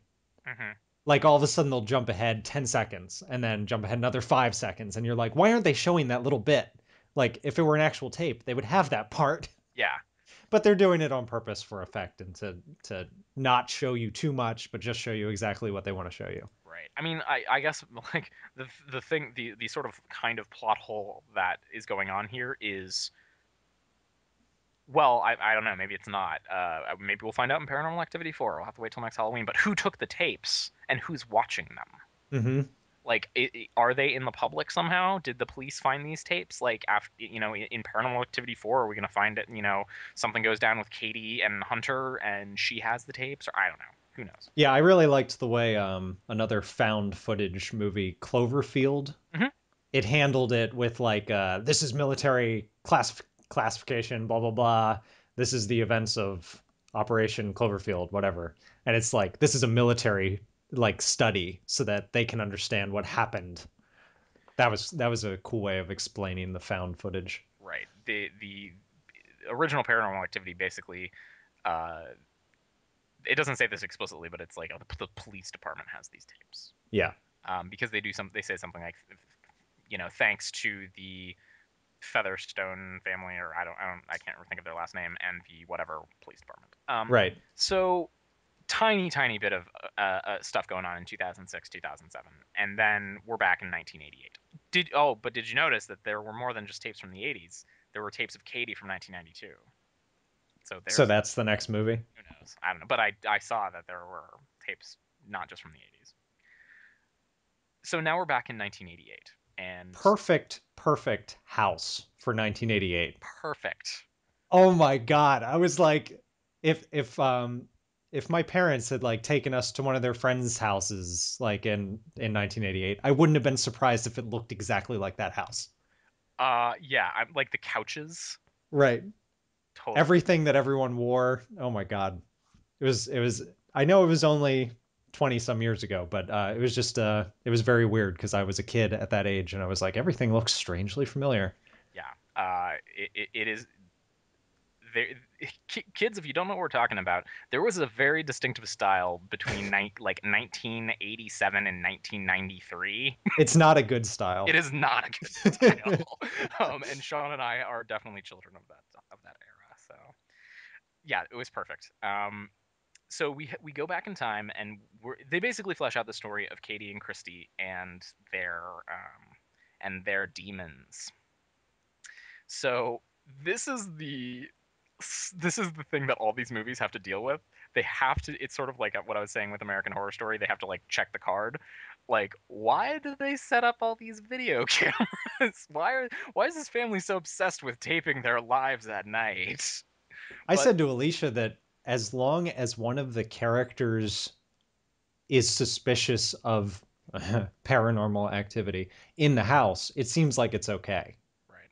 Hmm. Like all of a sudden they'll jump ahead 10 seconds and then jump ahead another 5 seconds, and you're like, why aren't they showing that little bit? Like if it were an actual tape, they would have that part. Yeah, But they're doing it on purpose for effect and to not show you too much, but just show you exactly what they want to show you. right. I mean, I guess like the thing the sort of kind of plot hole that is going on here is well, I don't know. Maybe it's not. Maybe we'll find out in Paranormal Activity 4. We'll have to wait till next Halloween. But who took the tapes and who's watching them? Mm-hmm. Like, are they in the public somehow? Did the police find these tapes? Like, after in Paranormal Activity 4, are we gonna find it? Something goes down with Katie and Hunter, and she has the tapes, or I don't know. Who knows? Yeah, I really liked the way another found footage movie, Cloverfield, Hmm. it handled it with like this is military classification, blah blah blah. This is the events of Operation Cloverfield, whatever. And it's like this is a military like study so that they can understand what happened. That was a cool way of explaining the found footage. Right. The original Paranormal Activity basically, uh, it doesn't say this explicitly, but it's like the police department has these tapes. Yeah. Because they say something like thanks to the Featherstone family, or I can't think of their last name, and the whatever police department. Right. So tiny bit of stuff going on in 2006, 2007, and then we're back in 1988. But did you notice that there were more than just tapes from the 80s? There were tapes of Katie from 1992. So So there's that's the next movie. who knows? I don't know, but I saw that there were tapes not just from the 80s. So now we're back in 1988, and Perfect house for 1988. perfect. Oh my god. I was like if if my parents had like taken us to one of their friends' houses like in 1988, I wouldn't have been surprised if it looked exactly like that house. Yeah, I'm like the couches, Right. totally. Everything that everyone wore. Oh my god. It was I know it was only 20 some years ago, but it was just it was very weird because I was a kid at that age and I was like everything looks strangely familiar. Yeah. It is there. Kids, if you don't know what we're talking about, there was a very distinctive style between like 1987 and 1993. It's not a good style. It is not a good style. And Sean and I are definitely children of that era. So yeah, it was perfect. So we go back in time, and they basically flesh out the story of Katie and Christy and their demons. So this is the this is the thing that all these movies have to deal with. They have to. It's sort of like what I was saying with American Horror Story. They have to like check the card. like, why do they set up all these video cameras? Why is this family so obsessed with taping their lives at night? I But said to Alicia that as long as one of the characters is suspicious of paranormal activity in the house, it seems like it's okay. right.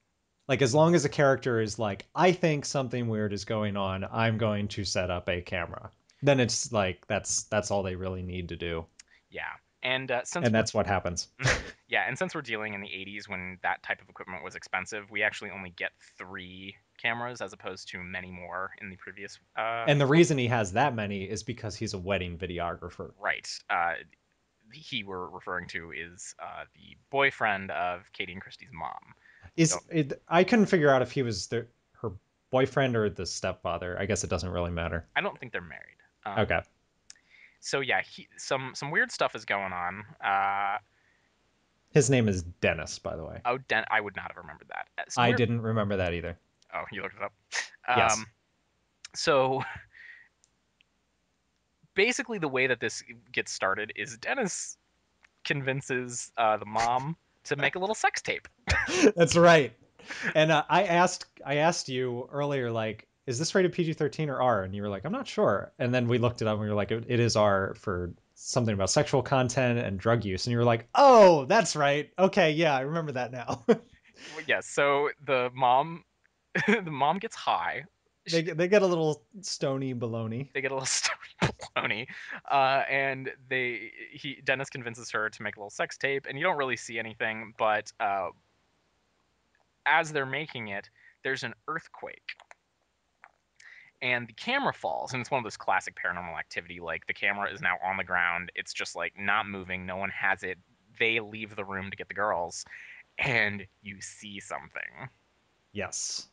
Like as long as a character is like, I think something weird is going on, I'm going to set up a camera. Then it's like that's all they really need to do, Yeah. And and that's what happens. mhm. Yeah, and since we're dealing in the 80s when that type of equipment was expensive, we actually only get 3 cameras as opposed to many more in the previous And the film. reason he has that many is because he's a wedding videographer. Right. He we're referring to is the boyfriend of Katie and Christie's mom. So Is it, I couldn't figure out if he was her boyfriend or the stepfather. I guess it doesn't really matter. I don't think they're married. Okay. So yeah, some weird stuff is going on. His name is Dennis, by the way. I would not have remembered that. Some I weird. didn't remember that either. Oh, you looked it up. Yes. So basically, the way that this gets started is Dennis convinces the mom to make a little sex tape. That's right. And I asked you earlier, like, is this rated PG-13 or R? And you were like, I'm not sure. And then we looked it up and we were like, it is R for something about sexual content and drug use. And you were like, oh, that's right. Okay, yeah, I remember that now. Yes. So the mom, the mom gets high. they She, they get a little stony baloney. they get a little stony baloney, and he Dennis convinces her to make a little sex tape, and you don't really see anything, but as they're making it, there's an earthquake, and the camera falls, and it's one of those classic paranormal activity. Like the camera is now on the ground, it's just like not moving, no one has it. They leave the room to get the girls, and you see something. Yes.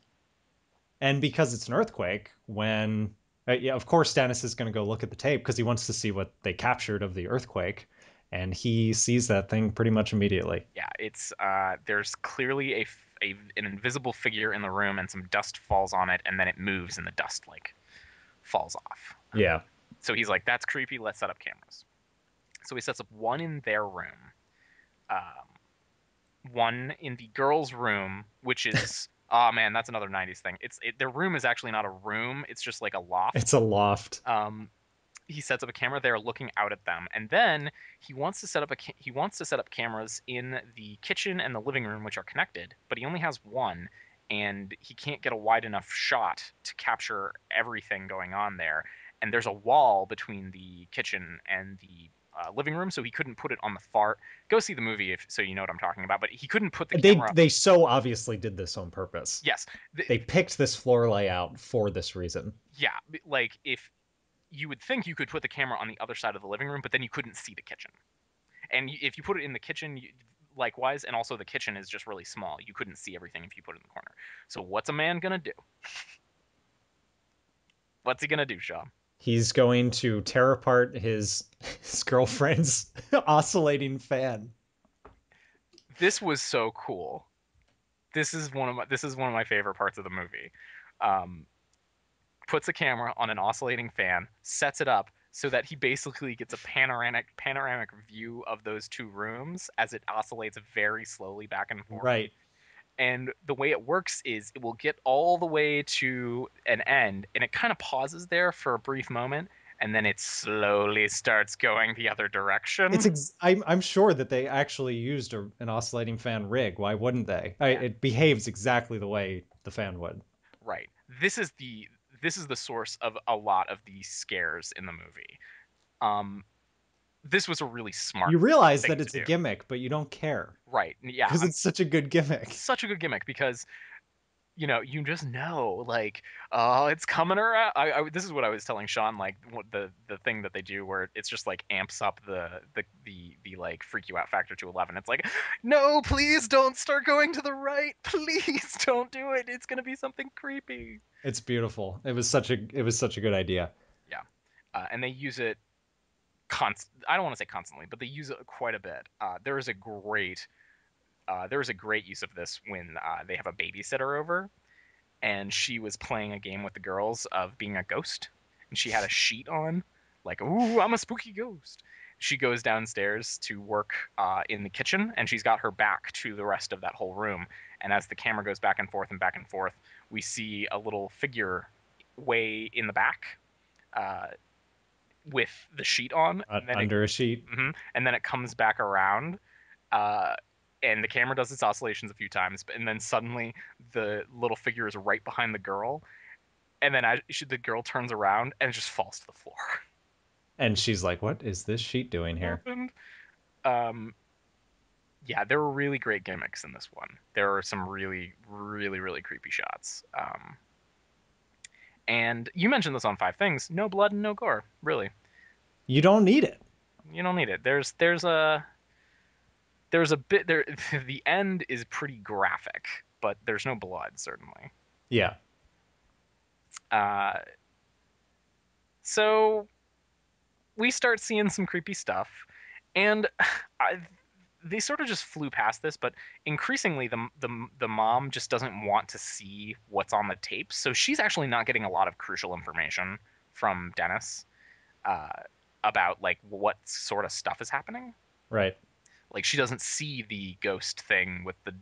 And because it's an earthquake, when yeah, of course Dennis is going to go look at the tape because he wants to see what they captured of the earthquake, and he sees that thing pretty much immediately. Yeah, it's there's clearly an invisible figure in the room, and some dust falls on it, and then it moves, and the dust like falls off. Yeah. So he's like, "That's creepy. Let's set up cameras." So he sets up one in their room, um, one in the girls' room, which is oh man, that's another '90s thing. Their room is actually not a room; it's just like a loft. It's a loft. Um, he sets up a camera there looking out at them, and then he wants to set up cameras in the kitchen and the living room, which are connected, but he only has one, and he can't get a wide enough shot to capture everything going on there. And there's a wall between the kitchen and the living room, so he couldn't put it on the far. Go see the movie if so you know what I'm talking about. But he couldn't put the They camera. they so obviously did this on purpose. Yes, They picked this floor layout for this reason. yeah, like if you would think you could put the camera on the other side of the living room, but then you couldn't see the kitchen. And if you put it in the kitchen, likewise, and also the kitchen is just really small. You couldn't see everything if you put it in the corner. So what's a man gonna do? What's he gonna do, Shaw? He's going to tear apart his girlfriend's oscillating fan. This was so cool. This is one of my favorite parts of the movie. Um, Puts a camera on an oscillating fan, sets it up so that he basically gets a panoramic view of those two rooms as it oscillates very slowly back and forth. Right. And the way it works is it will get all the way to an end, and it kind of pauses there for a brief moment, and then it slowly starts going the other direction. I'm sure that they actually used an oscillating fan rig. Why wouldn't they? Yeah, It behaves exactly the way the fan would. right. This is the source of a lot of the scares in the movie. Um, this was a really smart You realize thing that to it's a do. gimmick, but you don't care Right. Yeah, because it's such a good gimmick. such a good gimmick because you just know, like, oh, it's coming around. This is what I was telling Shawn, like, what the thing that they do where it's just like amps up the like freak you out factor to 11. It's like, no, please don't start going to the right. Please don't do it. It's gonna be something creepy. It's beautiful. It was such a good idea. Yeah, and they use it I don't want to say constantly, but they use it quite a bit. There is a great use of this when they have a babysitter over and she was playing a game with the girls of being a ghost, and she had a sheet on, like, "Ooh, I'm a spooky ghost," she goes downstairs to work in the kitchen, and she's got her back to the rest of that whole room. And as the camera goes back and forth and back and forth, we see a little figure way in the back uh, with the sheet on, and then Under a sheet. and then it comes back around, uh, and the camera does its oscillations a few times, and then suddenly the little figure is right behind the girl, and then the girl turns around and it just falls to the floor. And she's like, what is this sheet doing What here? happened? Um, yeah, there were really great gimmicks in this one. There are some really, really, really creepy shots. And you mentioned this on Five Things: no blood and no gore. Really, You don't need it. you don't need it. There's a bit there. The end is pretty graphic, but there's no blood certainly. Yeah. Uh, so we start seeing some creepy stuff, and I, they sort of just flew past this, but increasingly the mom just doesn't want to see what's on the tapes, so she's actually not getting a lot of crucial information from Dennis uh, about like what sort of stuff is happening. Right. Like she doesn't see the ghost thing with the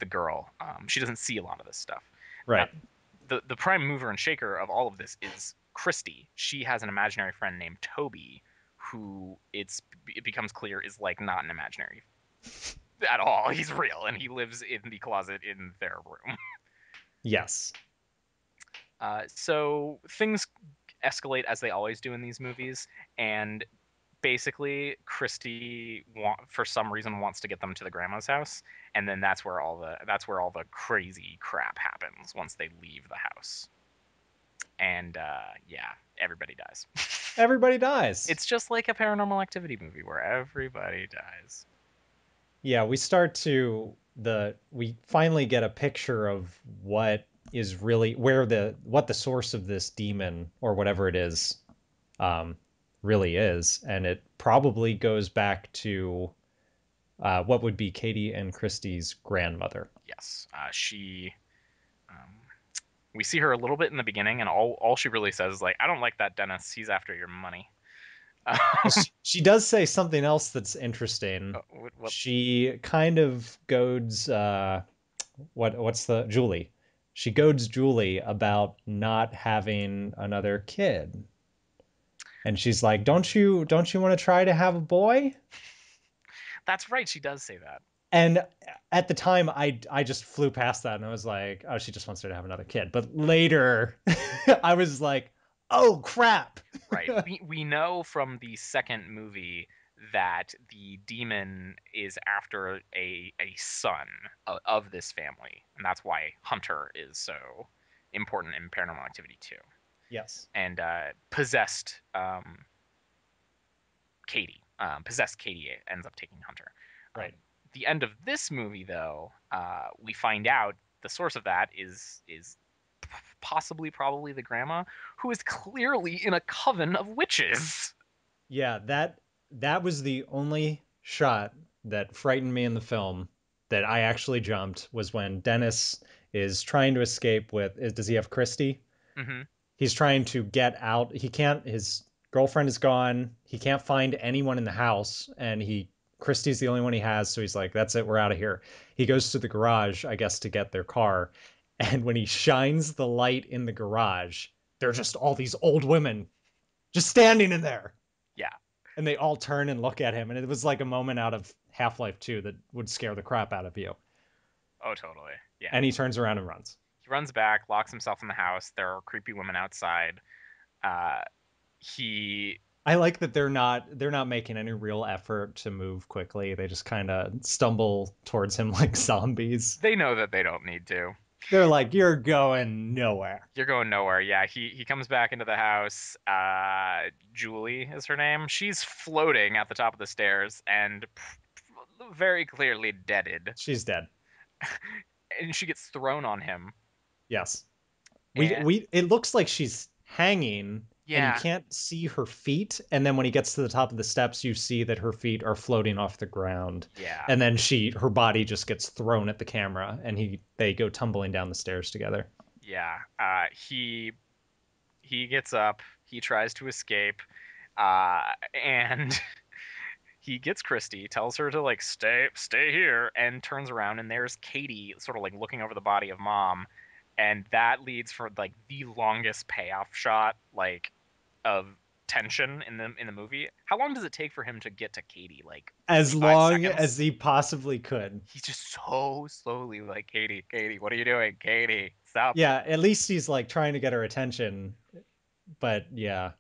girl. She doesn't see a lot of this stuff. Now, Right. the prime mover and shaker of all of this is Christy. She has an imaginary friend named Toby, who it becomes clear is like not an imaginary at all. He's real, and he lives in the closet in their room. Yes. So things escalate as they always do in these movies, and basically for some reason wants to get them to the grandma's house, and then that's where all the crazy crap happens once they leave the house. And yeah, everybody dies. Everybody dies. It's just like a Paranormal Activity movie where everybody dies. Yeah, we finally get a picture of what is really what the source of this demon or whatever it is um really is, and it probably goes back to what would be Katie and Christie's grandmother. Yes, she. Um, we see her a little bit in the beginning, and all she really says is like, "I don't like that Dennis. He's after your money." Well, she does say something else that's interesting. What? She kind of goads what's the Julie. She goads Julie about not having another kid. And she's like, don't you want to try to have a boy?" That's right. She does say that. And at the time I just flew past that and I was like, oh, she just wants her to have another kid. But later I was like, oh crap. Right. We know from the second movie that the demon is after a son of this family, and that's why Hunter is so important in Paranormal Activity 2. Yes. And possessed Katie ends up taking Hunter. Right. The end of this movie, though, we find out the source of that is possibly probably the grandma, who is clearly in a coven of witches. Yeah, that was the only shot that frightened me in the film that I actually jumped was when Dennis is trying to escape does he have Christy? Hmm. He's trying to get out. He can't, his girlfriend is gone. He can't find anyone in the house, and Christy's the only one he has, so he's like, that's it, we're out of here. He goes to the garage, I guess, to get their car. And when he shines the light in the garage, there are just all these old women just standing in there. Yeah. And they all turn and look at him, and it was like a moment out of Half-Life 2 that would scare the crap out of you. Oh, totally. Yeah. And he turns around and runs. He runs back, locks himself in the house. There are creepy women outside. Uh, he I like that they're not making any real effort to move quickly. They just kind of stumble towards him like zombies. They know that they don't need to. They're like, "You're going nowhere." You're going nowhere. Yeah, he comes back into the house. Julie is her name. She's floating at the top of the stairs and very clearly deaded. She's dead. And she gets thrown on him. Yes. And We it looks like she's hanging and you yeah, can't see her feet, and then when he gets to the top of the steps you see that her feet are floating off the ground. yeah, And then her body just gets thrown at the camera and they go tumbling down the stairs together. yeah. He gets up. He tries to escape, And he gets Christy, tells her to like stay here, and turns around and there's Katie sort of like looking over the body of mom, and that leads for like the longest payoff shot like of tension in the movie. How long does it take for him to get to Katie? Like As 45 long as seconds? he possibly could. He's just so slowly like Katie, what are you doing? Katie, stop. Yeah, at least he's like trying to get her attention. But yeah.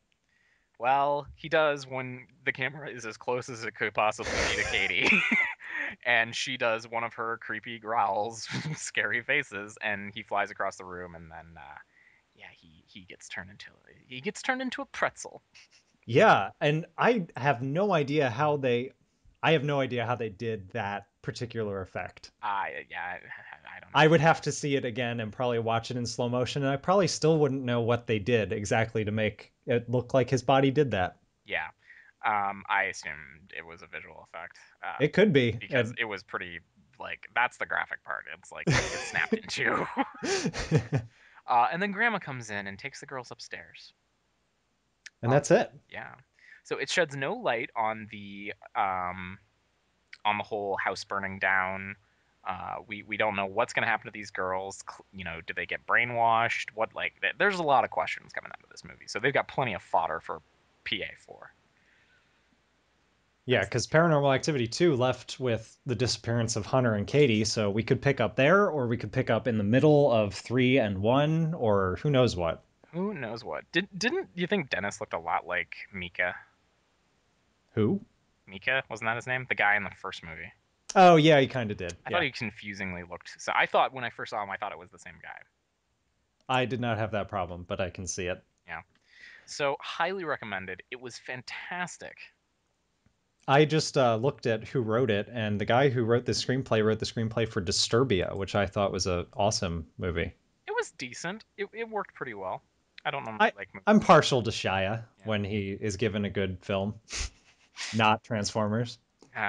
Well, he does when the camera is as close as it could possibly be to Katie. And she does one of her creepy growls, scary faces, and he flies across the room, and then yeah, he gets turned into a pretzel. Yeah, and I have no idea how they did that particular effect. Yeah, I don't know. I would have to see it again and probably watch it in slow motion, and I probably still wouldn't know what they did exactly to make it look like his body did that. Yeah, I assumed it was a visual effect It could be. because And it was pretty like that's the graphic part. It's like he gets snapped into. And then Grandma comes in and takes the girls upstairs. and that's it. Yeah. So it sheds no light on the whole house burning down. We don't know what's going to happen to these girls. You know, do they get brainwashed? What like there's a lot of questions coming out of this movie. So they've got plenty of fodder for PA4. Yeah, As they because do. Paranormal Activity 2 left with the disappearance of Hunter and Katie, so we could pick up there, or we could pick up in the middle of 3 and 1, or who knows what. Who knows what? Didn't you think Dennis looked a lot like Mika? Who? Mika, wasn't that his name? The guy in the first movie. Oh, yeah, he kind of did. I thought Yeah. he confusingly looked. So I thought when I first saw him, I thought it was the same guy. I did not have that problem, but I can see it. Yeah. So highly recommended. It was fantastic. I just looked at who wrote it, and the guy who wrote the screenplay for Disturbia, which I thought was a awesome movie. It was decent. It worked pretty well. I don't normally I like movies. I'm partial to Shia Yeah. when he is given a good film, not Transformers.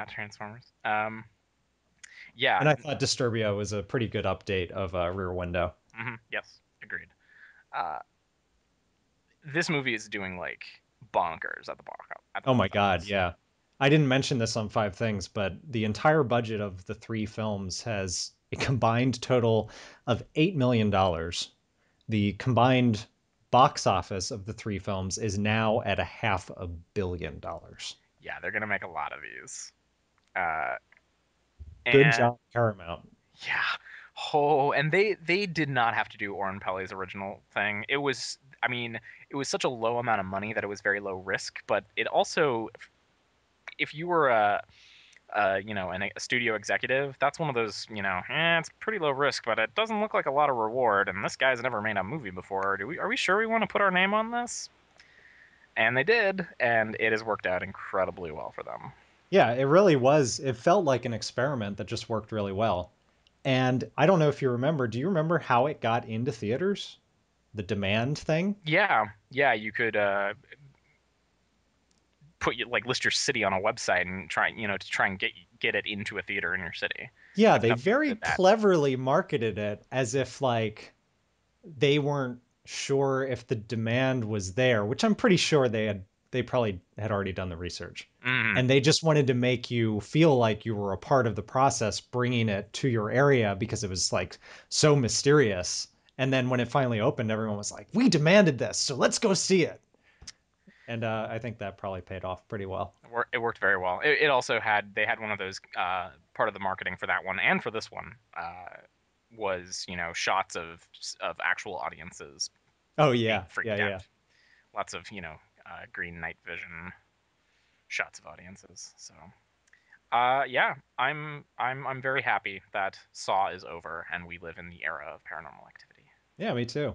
Transformers. Yeah. And I thought Disturbia was a pretty good update of Rear Window. Yes. Agreed. Uh, this movie is doing like bonkers at the Oh my box God, office. yeah. I didn't mention this on Five Things, but the entire budget of the three films has a combined total of $8 million. The combined box office of the three films is now at a $500 million. Yeah, they're gonna make a lot of these. Uh, Good and job, Paramount. yeah. Oh, and they did not have to do Oren Peli's original thing. It was, I mean, it was such a low amount of money that it was very low risk, but it also, if you were you know, a studio executive, that's one of those, you know, it's pretty low risk, but it doesn't look like a lot of reward. And this guy's never made a movie before. Are we sure we want to put our name on this? And they did, and it has worked out incredibly well for them. Yeah, it really was. It felt like an experiment that just worked really well. And I don't know if you remember, do you remember how it got into theaters? The demand thing? Yeah, yeah, you could put you like list your city on a website and try, you know, to try and get it into a theater in your city. Yeah, I've they got some very did that. cleverly marketed it as if like they weren't sure if the demand was there, which I'm pretty sure they probably had already done the research. Mm, And they just wanted to make you feel like you were a part of the process bringing it to your area because it was like so mysterious. And then when it finally opened, everyone was like, "We demanded this, so let's go see it." And I think that probably paid off pretty well. it worked very well. It also had they had one of those part of the marketing for that one and for this one was you know shots of actual audiences Oh being yeah, yeah, freaked yeah. out. Lots of you know green night vision shots of audiences. So yeah, I'm very happy that Saw is over and we live in the era of Paranormal Activity. Yeah, me too.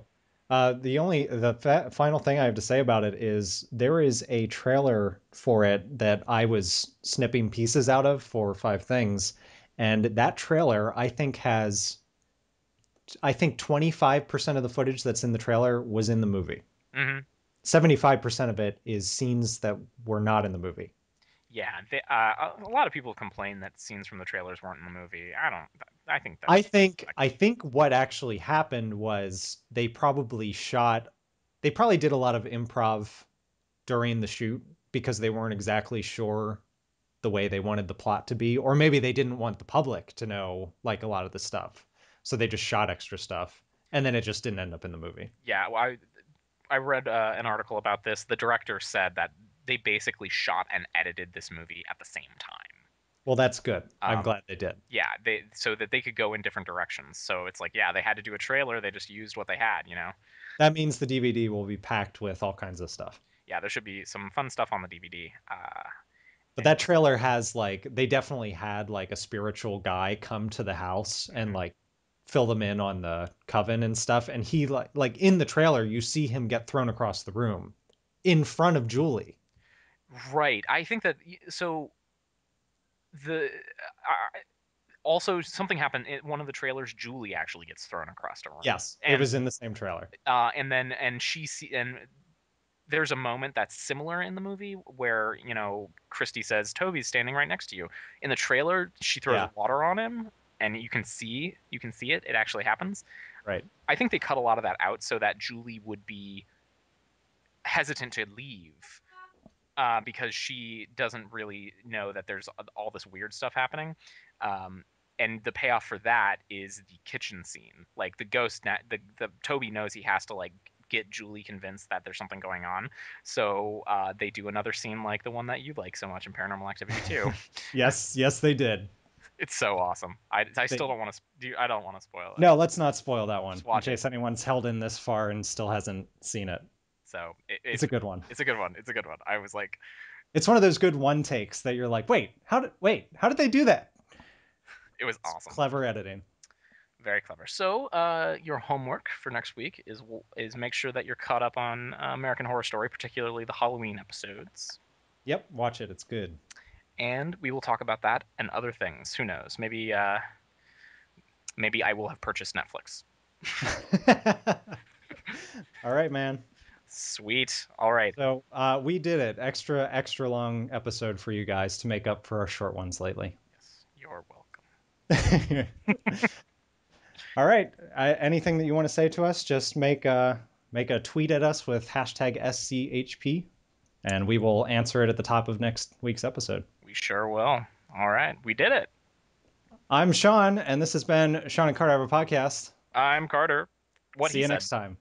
The final thing I have to say about it is there is a trailer for it that I was snipping pieces out of for Five Things, and that trailer I think 25% of the footage that's in the trailer was in the movie. Hmm. 75% of it is scenes that were not in the movie. Yeah, a lot of people complain that scenes from the trailers weren't in the movie. I don't. I think I that's think I speculation. think what actually happened was they probably did a lot of improv during the shoot. because they weren't exactly sure the way they wanted the plot to be, or maybe they didn't want the public to know like a lot of the stuff, so they just shot extra stuff, and then it just didn't end up in the movie. Yeah, well, I read an article about this. The director said that they basically shot and edited this movie at the same time. Well, that's good. I'm Um, glad they did. yeah, they so that they could go in different directions. So it's like, yeah, they had to do a trailer. They just used what they had, you know. That means the DVD will be packed with all kinds of stuff. Yeah, there should be some fun stuff on the DVD. But And that trailer has like they definitely had like a spiritual guy come to the house and mhm. like fill them in on the coven and stuff. And he like in the trailer you see him get thrown across the room in front of Julie. Right, I think that so the also something happened in one of the trailers. Julie actually gets thrown across a room, Yes, it was in the same trailer. and then and there's a moment that's similar in the movie where Christy says Toby's standing right next to you. In the trailer, she throws Yeah, water on him, and you can see it. It actually happens. right. I think they cut a lot of that out so that Julie would be hesitant to leave because she doesn't really know that there's all this weird stuff happening. Um, and the payoff for that is the kitchen scene. Like the ghost, the Toby knows he has to like get Julie convinced that there's something going on. So they do another scene like the one that you like so much in Paranormal Activity 2. Yes, yes, they did. It's so awesome. I still They don't want to do. I don't want to spoil it. No, let's not spoil that Just one in watch it. case anyone's held in this far and still hasn't seen it. So It's a good one. it's a good one. It's a good one. I was like, It's one of those good one takes that you're like, how did they do that? it was It's awesome. clever editing. Very clever. So, your homework for next week is make sure that you're caught up on American Horror Story, particularly the Halloween episodes, Yep, watch it. It's good. and we will talk about that and other things. Who knows? Maybe I will have purchased Netflix. All right, man. Sweet. All right. So we did it. Extra long episode for you guys to make up for our short ones lately. Yes, you're welcome. All right. Anything that you want to say to us? Just make a tweet at us with hashtag SCHP, and we will answer it at the top of next week's episode. We sure will. All right. We did it. I'm Shawn, and this has been Shawn and Carter have a podcast. I'm Carter. What See he you said. next time.